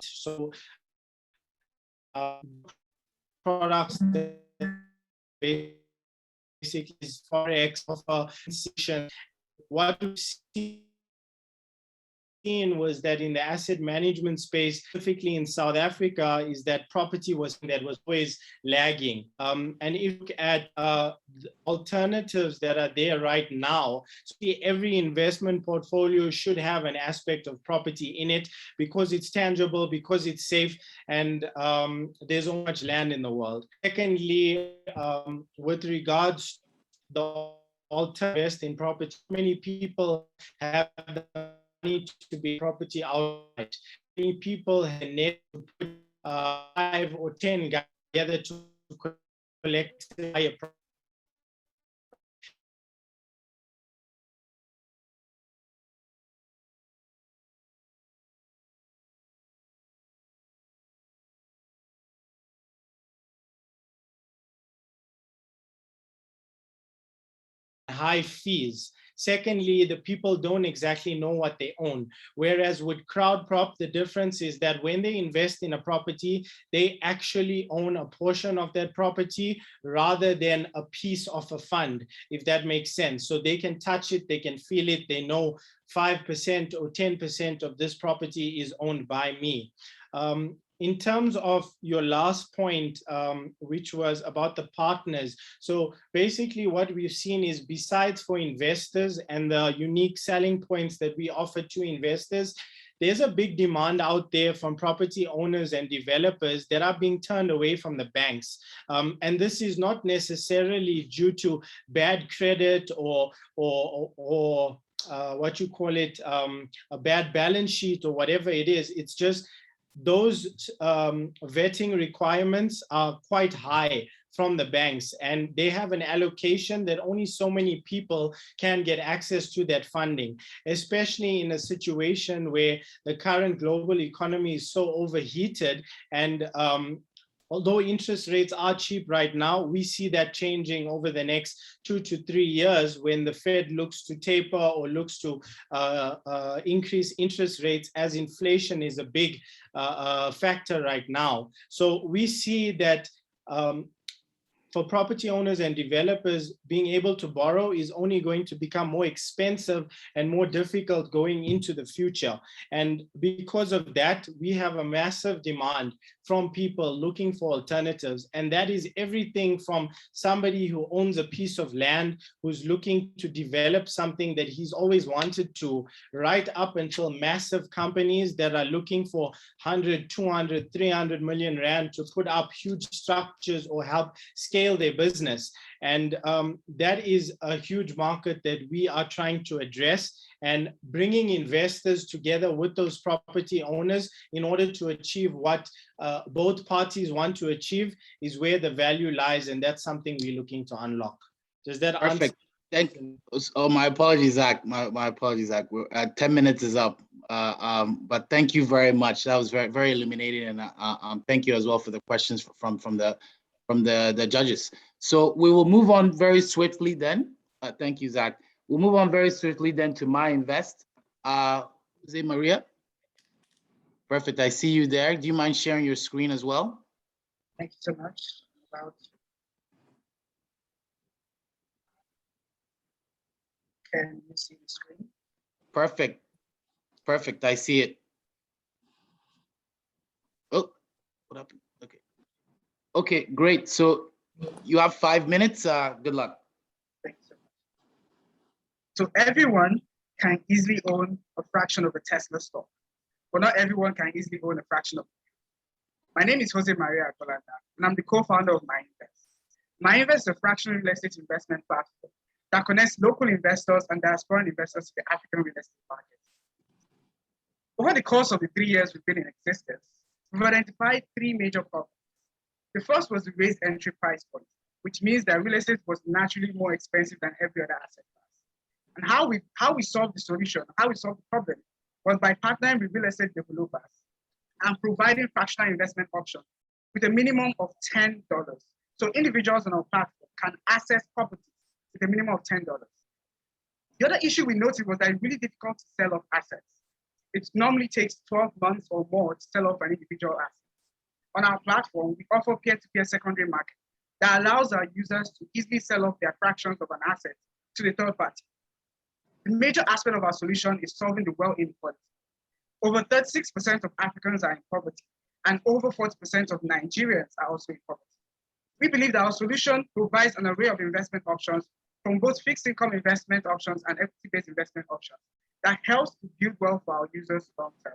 products that basically is Forex of a institution. What we've seen was that in the asset management space, specifically in South Africa, is that property was always lagging. And if you look at the alternatives that are there right now, every investment portfolio should have an aspect of property in it because it's tangible, because it's safe, and there's so much land in the world. Secondly, with regards to the alternative in property, many people have the need to be property outright. Many people have net to put 5 or 10 guys together to collect higher high fees. Secondly, the people don't exactly know what they own. Whereas with Crowdprop, the difference is that when they invest in a property, they actually own a portion of that property rather than a piece of a fund, if that makes sense. So they can touch it, they can feel it, they know 5% or 10% of this property is owned by me. In terms of your last point, which was about the partners. So basically what we've seen is besides for investors and the unique selling points that we offer to investors, there's a big demand out there from property owners and developers that are being turned away from the banks. And this is not necessarily due to bad credit or what you call it, a bad balance sheet or whatever it is. It's just those vetting requirements are quite high from the banks, and they have an allocation that only so many people can get access to that funding, especially in a situation where the current global economy is so overheated. And although interest rates are cheap right now, we see that changing over the next 2 to 3 years when the Fed looks to taper or looks to increase interest rates, as inflation is a big factor right now. So we see that for property owners and developers, being able to borrow is only going to become more expensive and more difficult going into the future. And because of that, we have a massive demand from people looking for alternatives. And that is everything from somebody who owns a piece of land, who's looking to develop something that he's always wanted to, right up until massive companies that are looking for 100, 200, 300 million rand to put up huge structures or help scale their business. And that is a huge market that we are trying to address, and bringing investors together with those property owners in order to achieve what both parties want to achieve is where the value lies, and that's something we're looking to unlock. Does that Perfect. answer? Thank you. Oh, my apologies, Zach. My apologies, Zach. We're 10 minutes is up. But thank you very much. That was very, very illuminating, and thank you as well for the questions from the judges. So we will move on very swiftly then. Thank you, Zach. We'll move on very swiftly then to Myyinvest. Is it Maria? Perfect. I see you there. Do you mind sharing your screen as well? Thank you so much. Can you see the screen? Perfect. Perfect. I see it. Oh, what happened? Okay. Okay, great. So you have 5 minutes. Good luck. Thank you so much. So everyone can easily own a fraction of a Tesla stock, but not everyone can easily own a fraction of it. My name is Jose Maria Acolanda, and I'm the co-founder of Myyinvest. Myyinvest is a fractional real estate investment platform that connects local investors and diaspora investors to the African real estate market. Over the course of the 3 years we've been in existence, we've identified 3 major problems. The first was the raised entry price point. which means that real estate was naturally more expensive than every other asset class. And how we solved the solution, how we solved the problem, was by partnering with real estate developers and providing fractional investment options with a minimum of $10. So individuals on our platform can access properties with a minimum of $10. The other issue we noted was that it's really difficult to sell off assets. It normally takes 12 months or more to sell off an individual asset. On our platform, we offer peer-to-peer secondary market that allows our users to easily sell off their fractions of an asset to the third party. The major aspect of our solution is solving the wealth inequality. Over 36% of Africans are in poverty, and over 40% of Nigerians are also in poverty. We believe that our solution provides an array of investment options from both fixed income investment options and equity-based investment options that helps to build wealth for our users long term.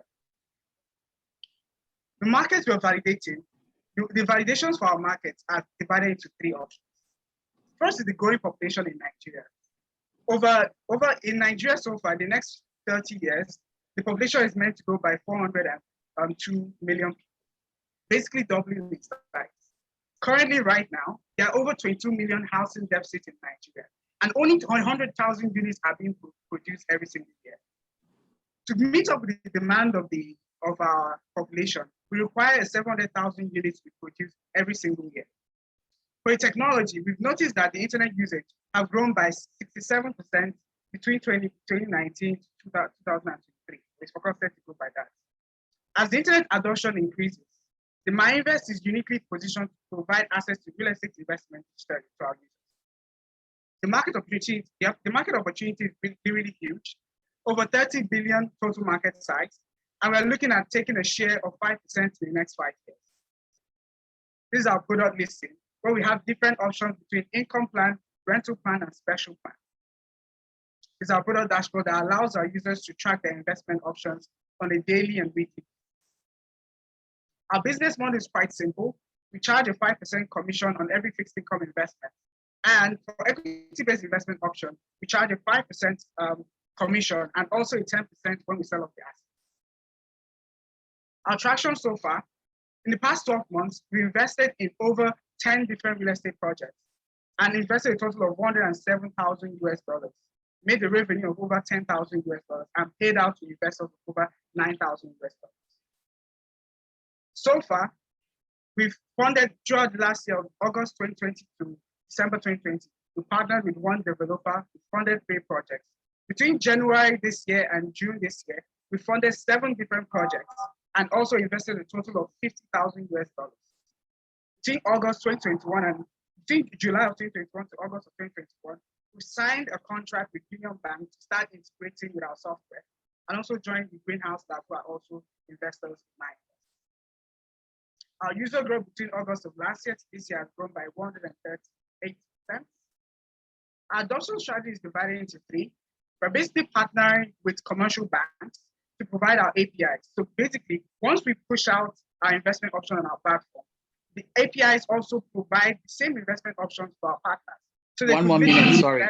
The markets we're validating, the validations for our markets are divided into three options. First is the growing population in Nigeria. In Nigeria so far, the next 30 years, the population is meant to grow by 402 million people, basically doubling its size. Currently, right now, there are over 22 million housing deficits in Nigeria, and only 100,000 units are being produced every single year. To meet up with the demand of our population, we require 700,000 units to be produced every single year. For technology, we've noticed that the internet usage have grown by 67% between 2019 to 2023. It's forecasted to grow by that. As the internet adoption increases, the Myyinvest is uniquely positioned to provide access to real estate investment to our users. The market opportunity is really huge, over 30 billion total market size, and we're looking at taking a share of 5% in the next 5 years. This is our product listing, where we have different options between income plan, rental plan, and special plan. This is our product dashboard that allows our users to track their investment options on a daily and weekly. Our business model is quite simple. We charge a 5% commission on every fixed income investment. And for equity-based investment option, we charge a 5% commission and also a 10% when we sell off the assets. Our traction so far, in the past 12 months, we invested in over 10 different real estate projects and invested a total of $107,000 US, made a revenue of over $10,000 US, and paid out to investors of over $9,000 US. So far, we've funded throughout the last year, August 2020 to December 2020, we partnered with one developer who funded 3 projects. Between January this year and June this year, we funded 7 different projects and also invested a total of $50,000 US. Between August 2021 and between July of 2021 to August of 2021, we signed a contract with Union Bank to start integrating with our software and also joined the Greenhouse Lab, who are also investors in Myyinvest. Our user growth between August of last year to this year has grown by 138%. Our adoption strategy is divided into 3. We're basically partnering with commercial banks to provide our APIs. So basically, once we push out our investment option on our platform, the APIs also provide the same investment options for our partners. So they One more minute, sorry.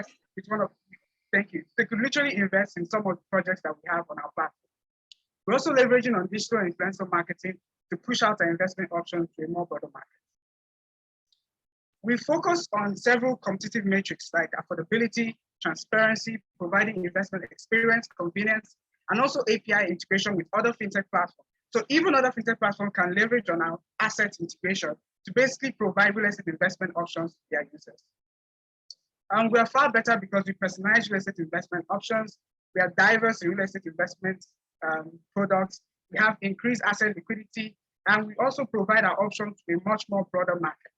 Thank you. They could literally invest in some of the projects that we have on our platform. We're also leveraging on digital influencer marketing to push out our investment options to a more broader market. We focus on several competitive metrics like affordability, transparency, providing investment experience, convenience, and also API integration with other fintech platforms. So even other fintech platforms can leverage on our asset integration to basically provide real estate investment options to their users. And we are far better because we personalize real estate investment options. We are diverse in real estate investment products. We have increased asset liquidity, and we also provide our options to a much more broader market.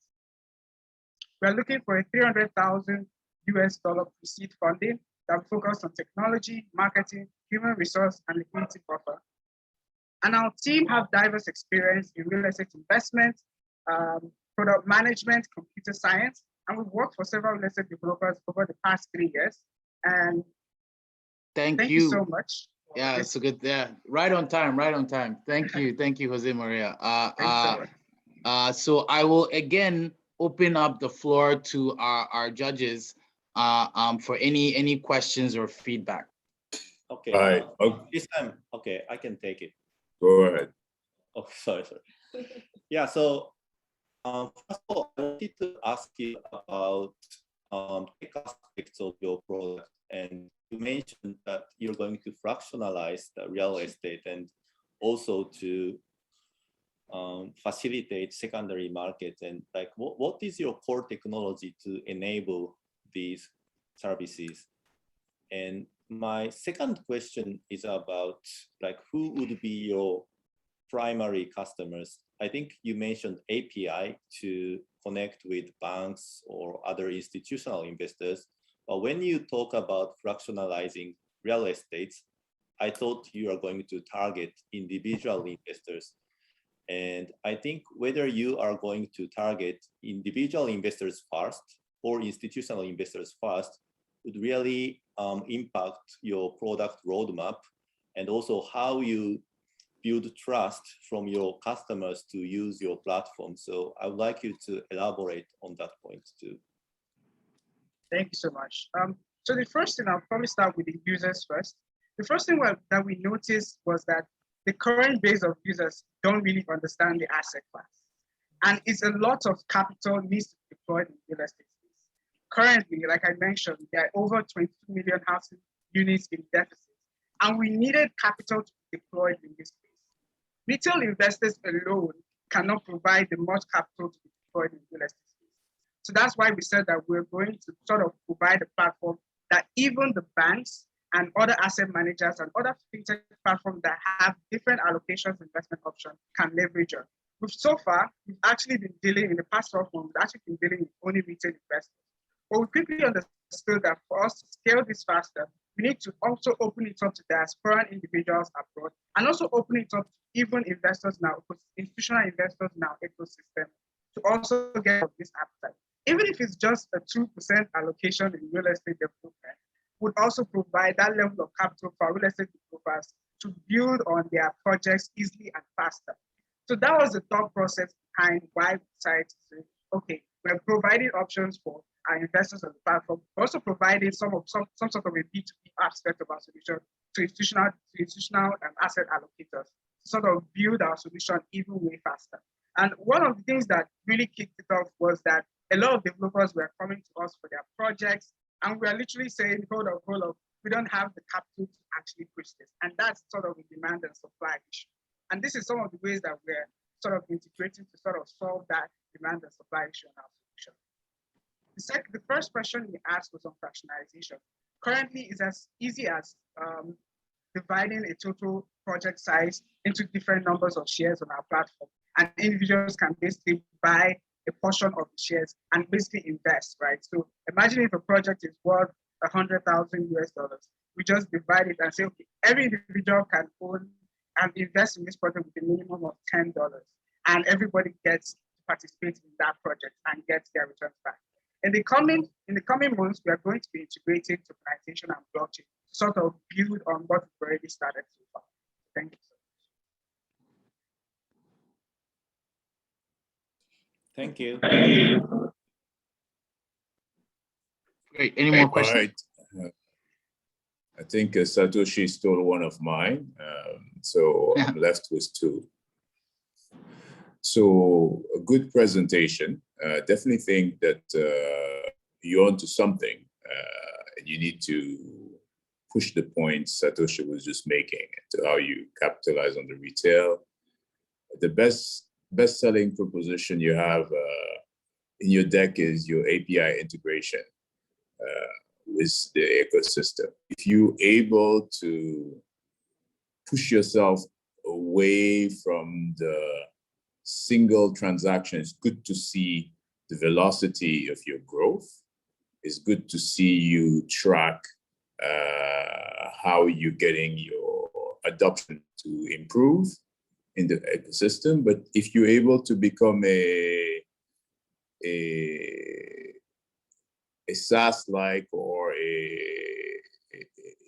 We are looking for a $300,000 US pre-seed funding that focus on technology, marketing, human resource, and liquidity buffer. And our team have diverse experience in real estate investment, product management, computer science, and we've worked for several real estate developers over the past 3 years. And thank you so much. Yeah, it's a good, yeah, right on time. Thank you, Jose Maria. So I will again open up the floor to our judges for any questions or feedback. Okay. All right. Okay. This time, okay, I can take it. Go ahead. Oh, sorry. Yeah, so First of all, I wanted to ask you about tech aspects of your product. And you mentioned that you're going to fractionalize the real estate and also to facilitate secondary markets. And like, what is your core technology to enable these services? And my second question is about like, who would be your primary customers? I think you mentioned API to connect with banks or other institutional investors. But when you talk about fractionalizing real estate, I thought you are going to target individual investors. And I think whether you are going to target individual investors first or institutional investors first would really impact your product roadmap and also how you build trust from your customers to use your platform. So I would like you to elaborate on that point too. Thank you so much. So the first thing, I'll probably start with the users first. The first thing that we noticed was that the current base of users don't really understand the asset class. And it's a lot of capital needs to be deployed in real estate space. Currently, like I mentioned, there are over 22 million housing units in deficit. And we needed capital to be deployed in this space. Retail investors alone cannot provide the much capital to be deployed in real estate space. So that's why we said that we're going to sort of provide a platform that even the banks and other asset managers and other fintech platforms that have different allocations investment options can leverage on. So far, we've actually been dealing in the past 12 months, we've actually been dealing with only retail investors. But we quickly understood that for us to scale this faster, we need to also open it up to diaspora individuals abroad and also open it up to even investors now, institutional investors in our ecosystem to also get this appetite. Even if it's just a 2% allocation in real estate development, would also provide that level of capital for real estate developers to build on their projects easily and faster. So that was the thought process behind why we decided to say, okay, we're providing options for our investors on the platform, but also providing some sort of a B2B aspect of our solution to institutional and asset allocators to sort of build our solution even way faster. And one of the things that really kicked it off was that a lot of developers were coming to us for their projects, and we are literally saying, hold up, we don't have the capital to actually push this. And that's sort of a demand and supply issue. And this is some of the ways that we're sort of integrating to sort of solve that demand and supply issue in our solution. The first question we asked was on fractionalization. Currently, it's as easy as dividing a total project size into different numbers of shares on our platform. And individuals can basically buy a portion of the shares and basically invest, right? So imagine if a project is worth $100,000 US. We just divide it and say, okay, every individual can own and invest in this project with a minimum of $10. And everybody gets to participate in that project and gets their returns back. In the coming months, we are going to be integrating tokenization and blockchain to sort of build on what we've already started so far. Thank you so much. Thank you. Great. Any more questions? Right. I think Satoshi stole one of mine, so I'm left with two. So a good presentation. Definitely think that you're onto something, and you need to push the points Satoshi was just making to how you capitalize on the retail. The best-selling proposition you have in your deck is your API integration with the ecosystem. If you're able to push yourself away from the single transaction, it's good to see the velocity of your growth. It's good to see you track how you're getting your adoption to improve in the ecosystem. But if you're able to become a SaaS-like or a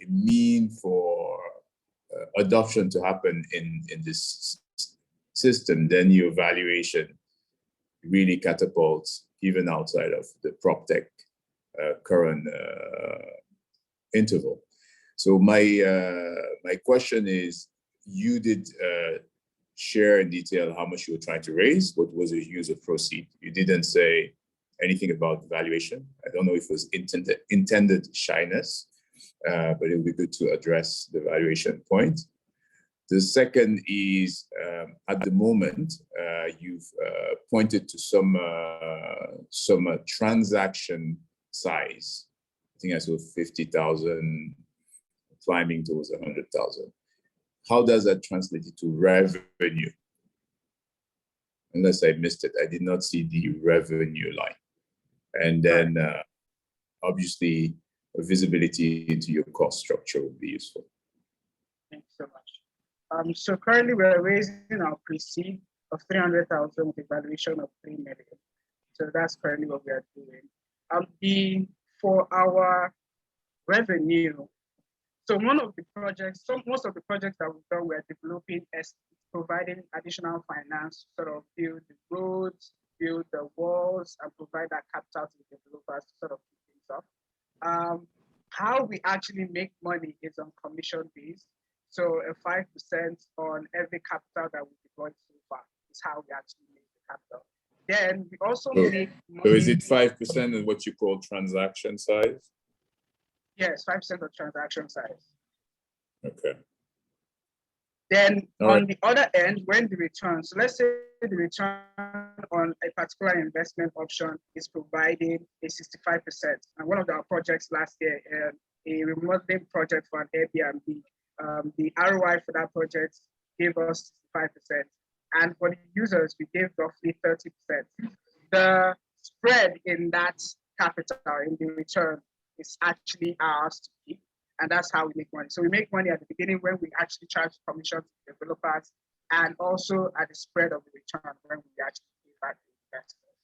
mean for adoption to happen in this system, then your valuation really catapults even outside of the Proptech current interval. So my question is, you did share in detail how much you were trying to raise? What was your use of proceed? You didn't say anything about valuation. I don't know if it was intended shyness, but it would be good to address the valuation point. The second is, at the moment, you've pointed to some transaction size. I think I saw 50,000 climbing towards 100,000. How does that translate to revenue? Unless I missed it, I did not see the revenue line. And then obviously, visibility into your cost structure would be useful. Thanks so much. So currently we're raising our pre-seed of 300,000 with a valuation of 3 million. So that's currently what we are doing. For our revenue, so most of the projects that we've done, we're developing as providing additional finance to sort of build the roads, build the walls, and provide that capital to the developers to sort of keep things up. How we actually make money is on commission based. So a 5% on every capital that we deployed so far is how we actually make the capital. Then we also make money. So is it 5% of what you call transaction size? Yes, 5% of transaction size. Okay. Then on the other end, when the return, so let's say the return on a particular investment option is providing a 65%. And one of our projects last year, a remodeling project for an Airbnb, the ROI for that project gave us 5%. And for the users, we gave roughly 30%. The spread in that capital, in the return, is actually ours to keep. And that's how we make money. So we make money at the beginning when we actually charge commission to developers, and also at the spread of the return when we actually pay back the investors.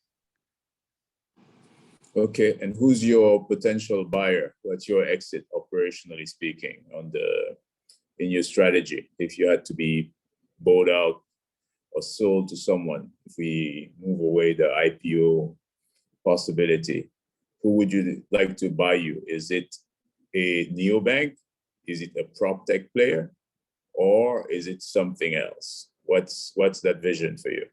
Okay, and who's your potential buyer? What's your exit, operationally speaking, in your strategy? If you had to be bought out or sold to someone, if we move away the IPO possibility, who would you like to buy you? Is it a neobank? Is it a proptech player? Or is it something else? What's that vision for you?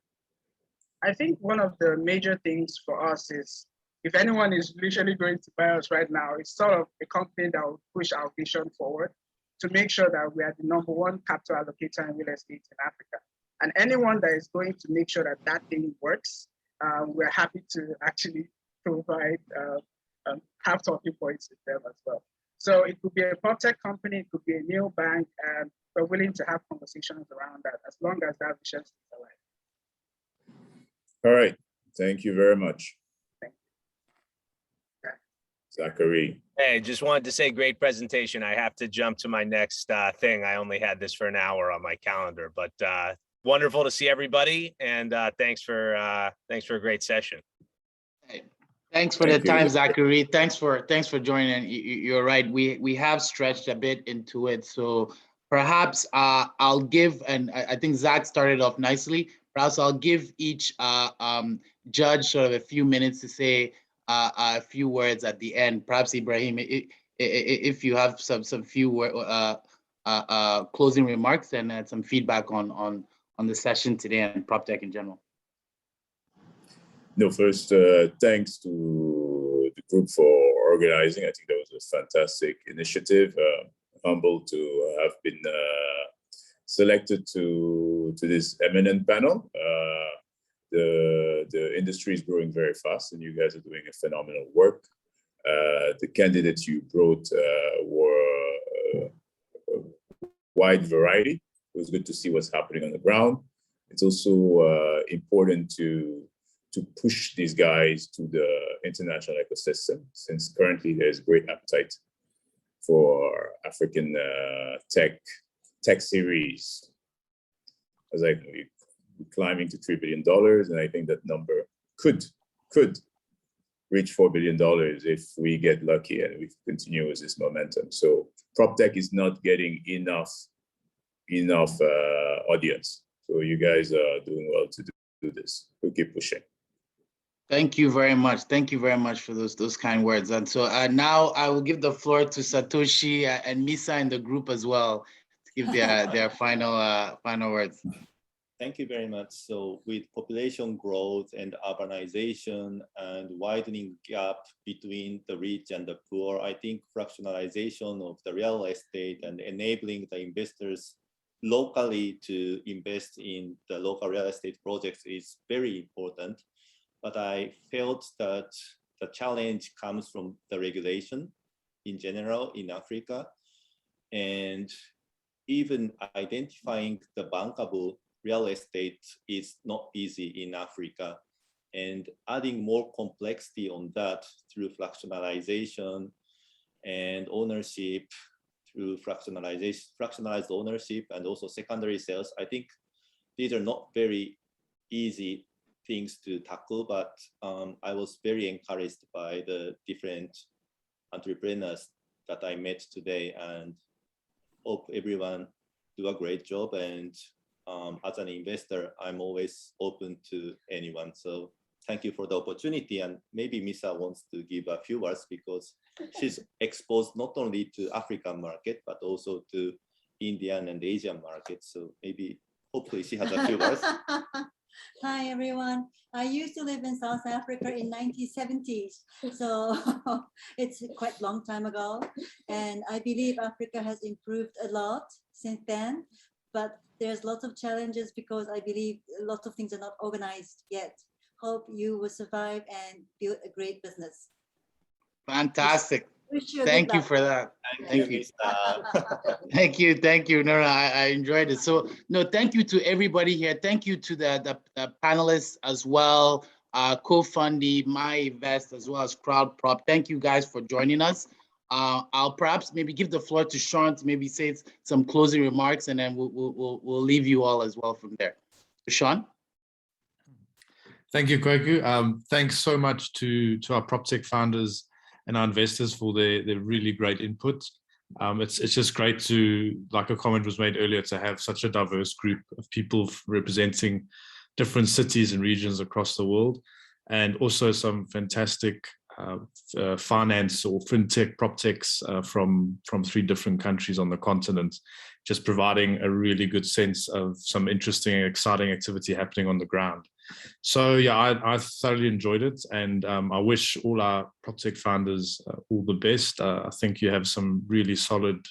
I think one of the major things for us is, if anyone is literally going to buy us right now, it's sort of a company that will push our vision forward to make sure that we are the #1 capital allocator in real estate in Africa. And anyone that is going to make sure that that thing works, we're happy to actually provide have talking points with them as well. So it could be a Proptech company, it could be a neobank, and we're willing to have conversations around that as long as that vision is alive. All right, thank you very much. Thank you. Zachary. Hey, just wanted to say great presentation. I have to jump to my next thing. I only had this for an hour on my calendar, but wonderful to see everybody, and thanks for a great session. Hey, thanks for the time, Zachary. Thanks for joining. You're right. We have stretched a bit into it, so perhaps I'll give, and I think Zach started off nicely. Perhaps I'll give each judge sort of a few minutes to say a few words at the end. Perhaps Ibrahim, if you have some few closing remarks and some feedback on the session today and PropTech in general. No, first, thanks to the group for organizing. I think that was a fantastic initiative. Humbled to have been selected to this eminent panel. The industry is growing very fast, and you guys are doing a phenomenal work. The candidates you brought were a wide variety. It was good to see what's happening on the ground. It's also important to push these guys to the international ecosystem, since currently there's great appetite for African tech series. As we're climbing to $3 billion, and I think that number could reach $4 billion if we get lucky and we continue with this momentum. So PropTech is not getting enough audience. So you guys are doing well to do this. We'll keep pushing. Thank you very much. Thank you very much for those kind words. And so now I will give the floor to Satoshi and Misa in the group as well to give their final words. Thank you very much. So with population growth and urbanization and widening gap between the rich and the poor, I think fractionalization of the real estate and enabling the investors locally to invest in the local real estate projects is very important. But I felt that the challenge comes from the regulation in general in Africa, and even identifying the bankable real estate is not easy in Africa, and adding more complexity on that through fractionalization and ownership, through fractionalized ownership and also secondary sales. I think these are not very easy things to tackle, but I was very encouraged by the different entrepreneurs that I met today, and hope everyone do a great job. And as an investor, I'm always open to anyone. So thank you for the opportunity. And maybe Misa wants to give a few words because she's exposed not only to African market, but also to Indian and Asian markets. So maybe, hopefully she has a few words. Hi, everyone. I used to live in South Africa in 1970s. So it's quite a long time ago. And I believe Africa has improved a lot since then. But there's lots of challenges because I believe a lot of things are not organized yet. Hope you will survive and build a great business. Fantastic. Wish you Thank good you luck. for that. Thank you. Thank you. Thank you. No, I enjoyed it. So no, thank you to everybody here. Thank you to the panelists as well, Cofundie, Myyinvest, as well as Crowdprop. Thank you guys for joining us. I'll perhaps maybe give the floor to Sean to maybe say some closing remarks, and then we'll leave you all as well from there. Sean? Thank you, Kweku. Thanks so much to our Proptech founders and our investors for their really great input. It's just great to, like a comment was made earlier, to have such a diverse group of people representing different cities and regions across the world, and also some fantastic finance or fintech proptechs from 3 different countries on the continent, just providing a really good sense of some interesting and exciting activity happening on the ground. So yeah, I thoroughly enjoyed it, and I wish all our proptech founders all the best. I think you have some really solid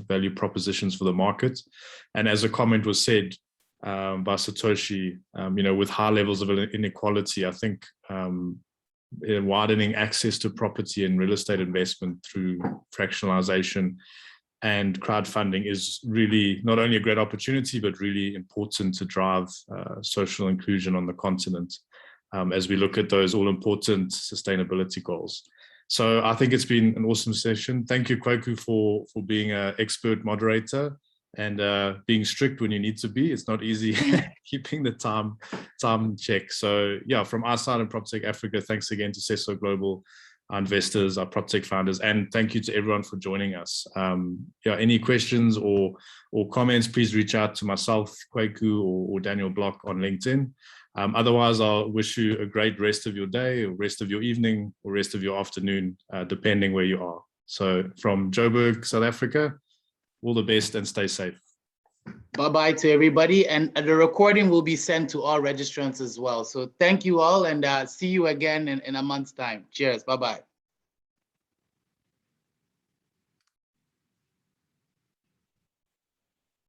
value propositions for the market, and as a comment was said by Satoshi, with high levels of inequality, I think widening access to property and real estate investment through fractionalization and crowdfunding is really not only a great opportunity, but really important to drive social inclusion on the continent as we look at those all-important sustainability goals. So I think it's been an awesome session. Thank you, Kweku, for being an expert moderator and being strict when you need to be. It's not easy keeping the time check. So yeah, from our side in Proptech Africa, thanks again to CESO Global, our investors, our Proptech founders, and thank you to everyone for joining us. Any questions or comments, please reach out to myself, Kweku, or Daniel Block on LinkedIn. Otherwise, I'll wish you a great rest of your day, or rest of your evening, or rest of your afternoon, depending where you are. So from Joburg, South Africa, all the best and stay safe. Bye-bye to everybody. And the recording will be sent to all registrants as well. So thank you all, and see you again in a month's time. Cheers. Bye-bye.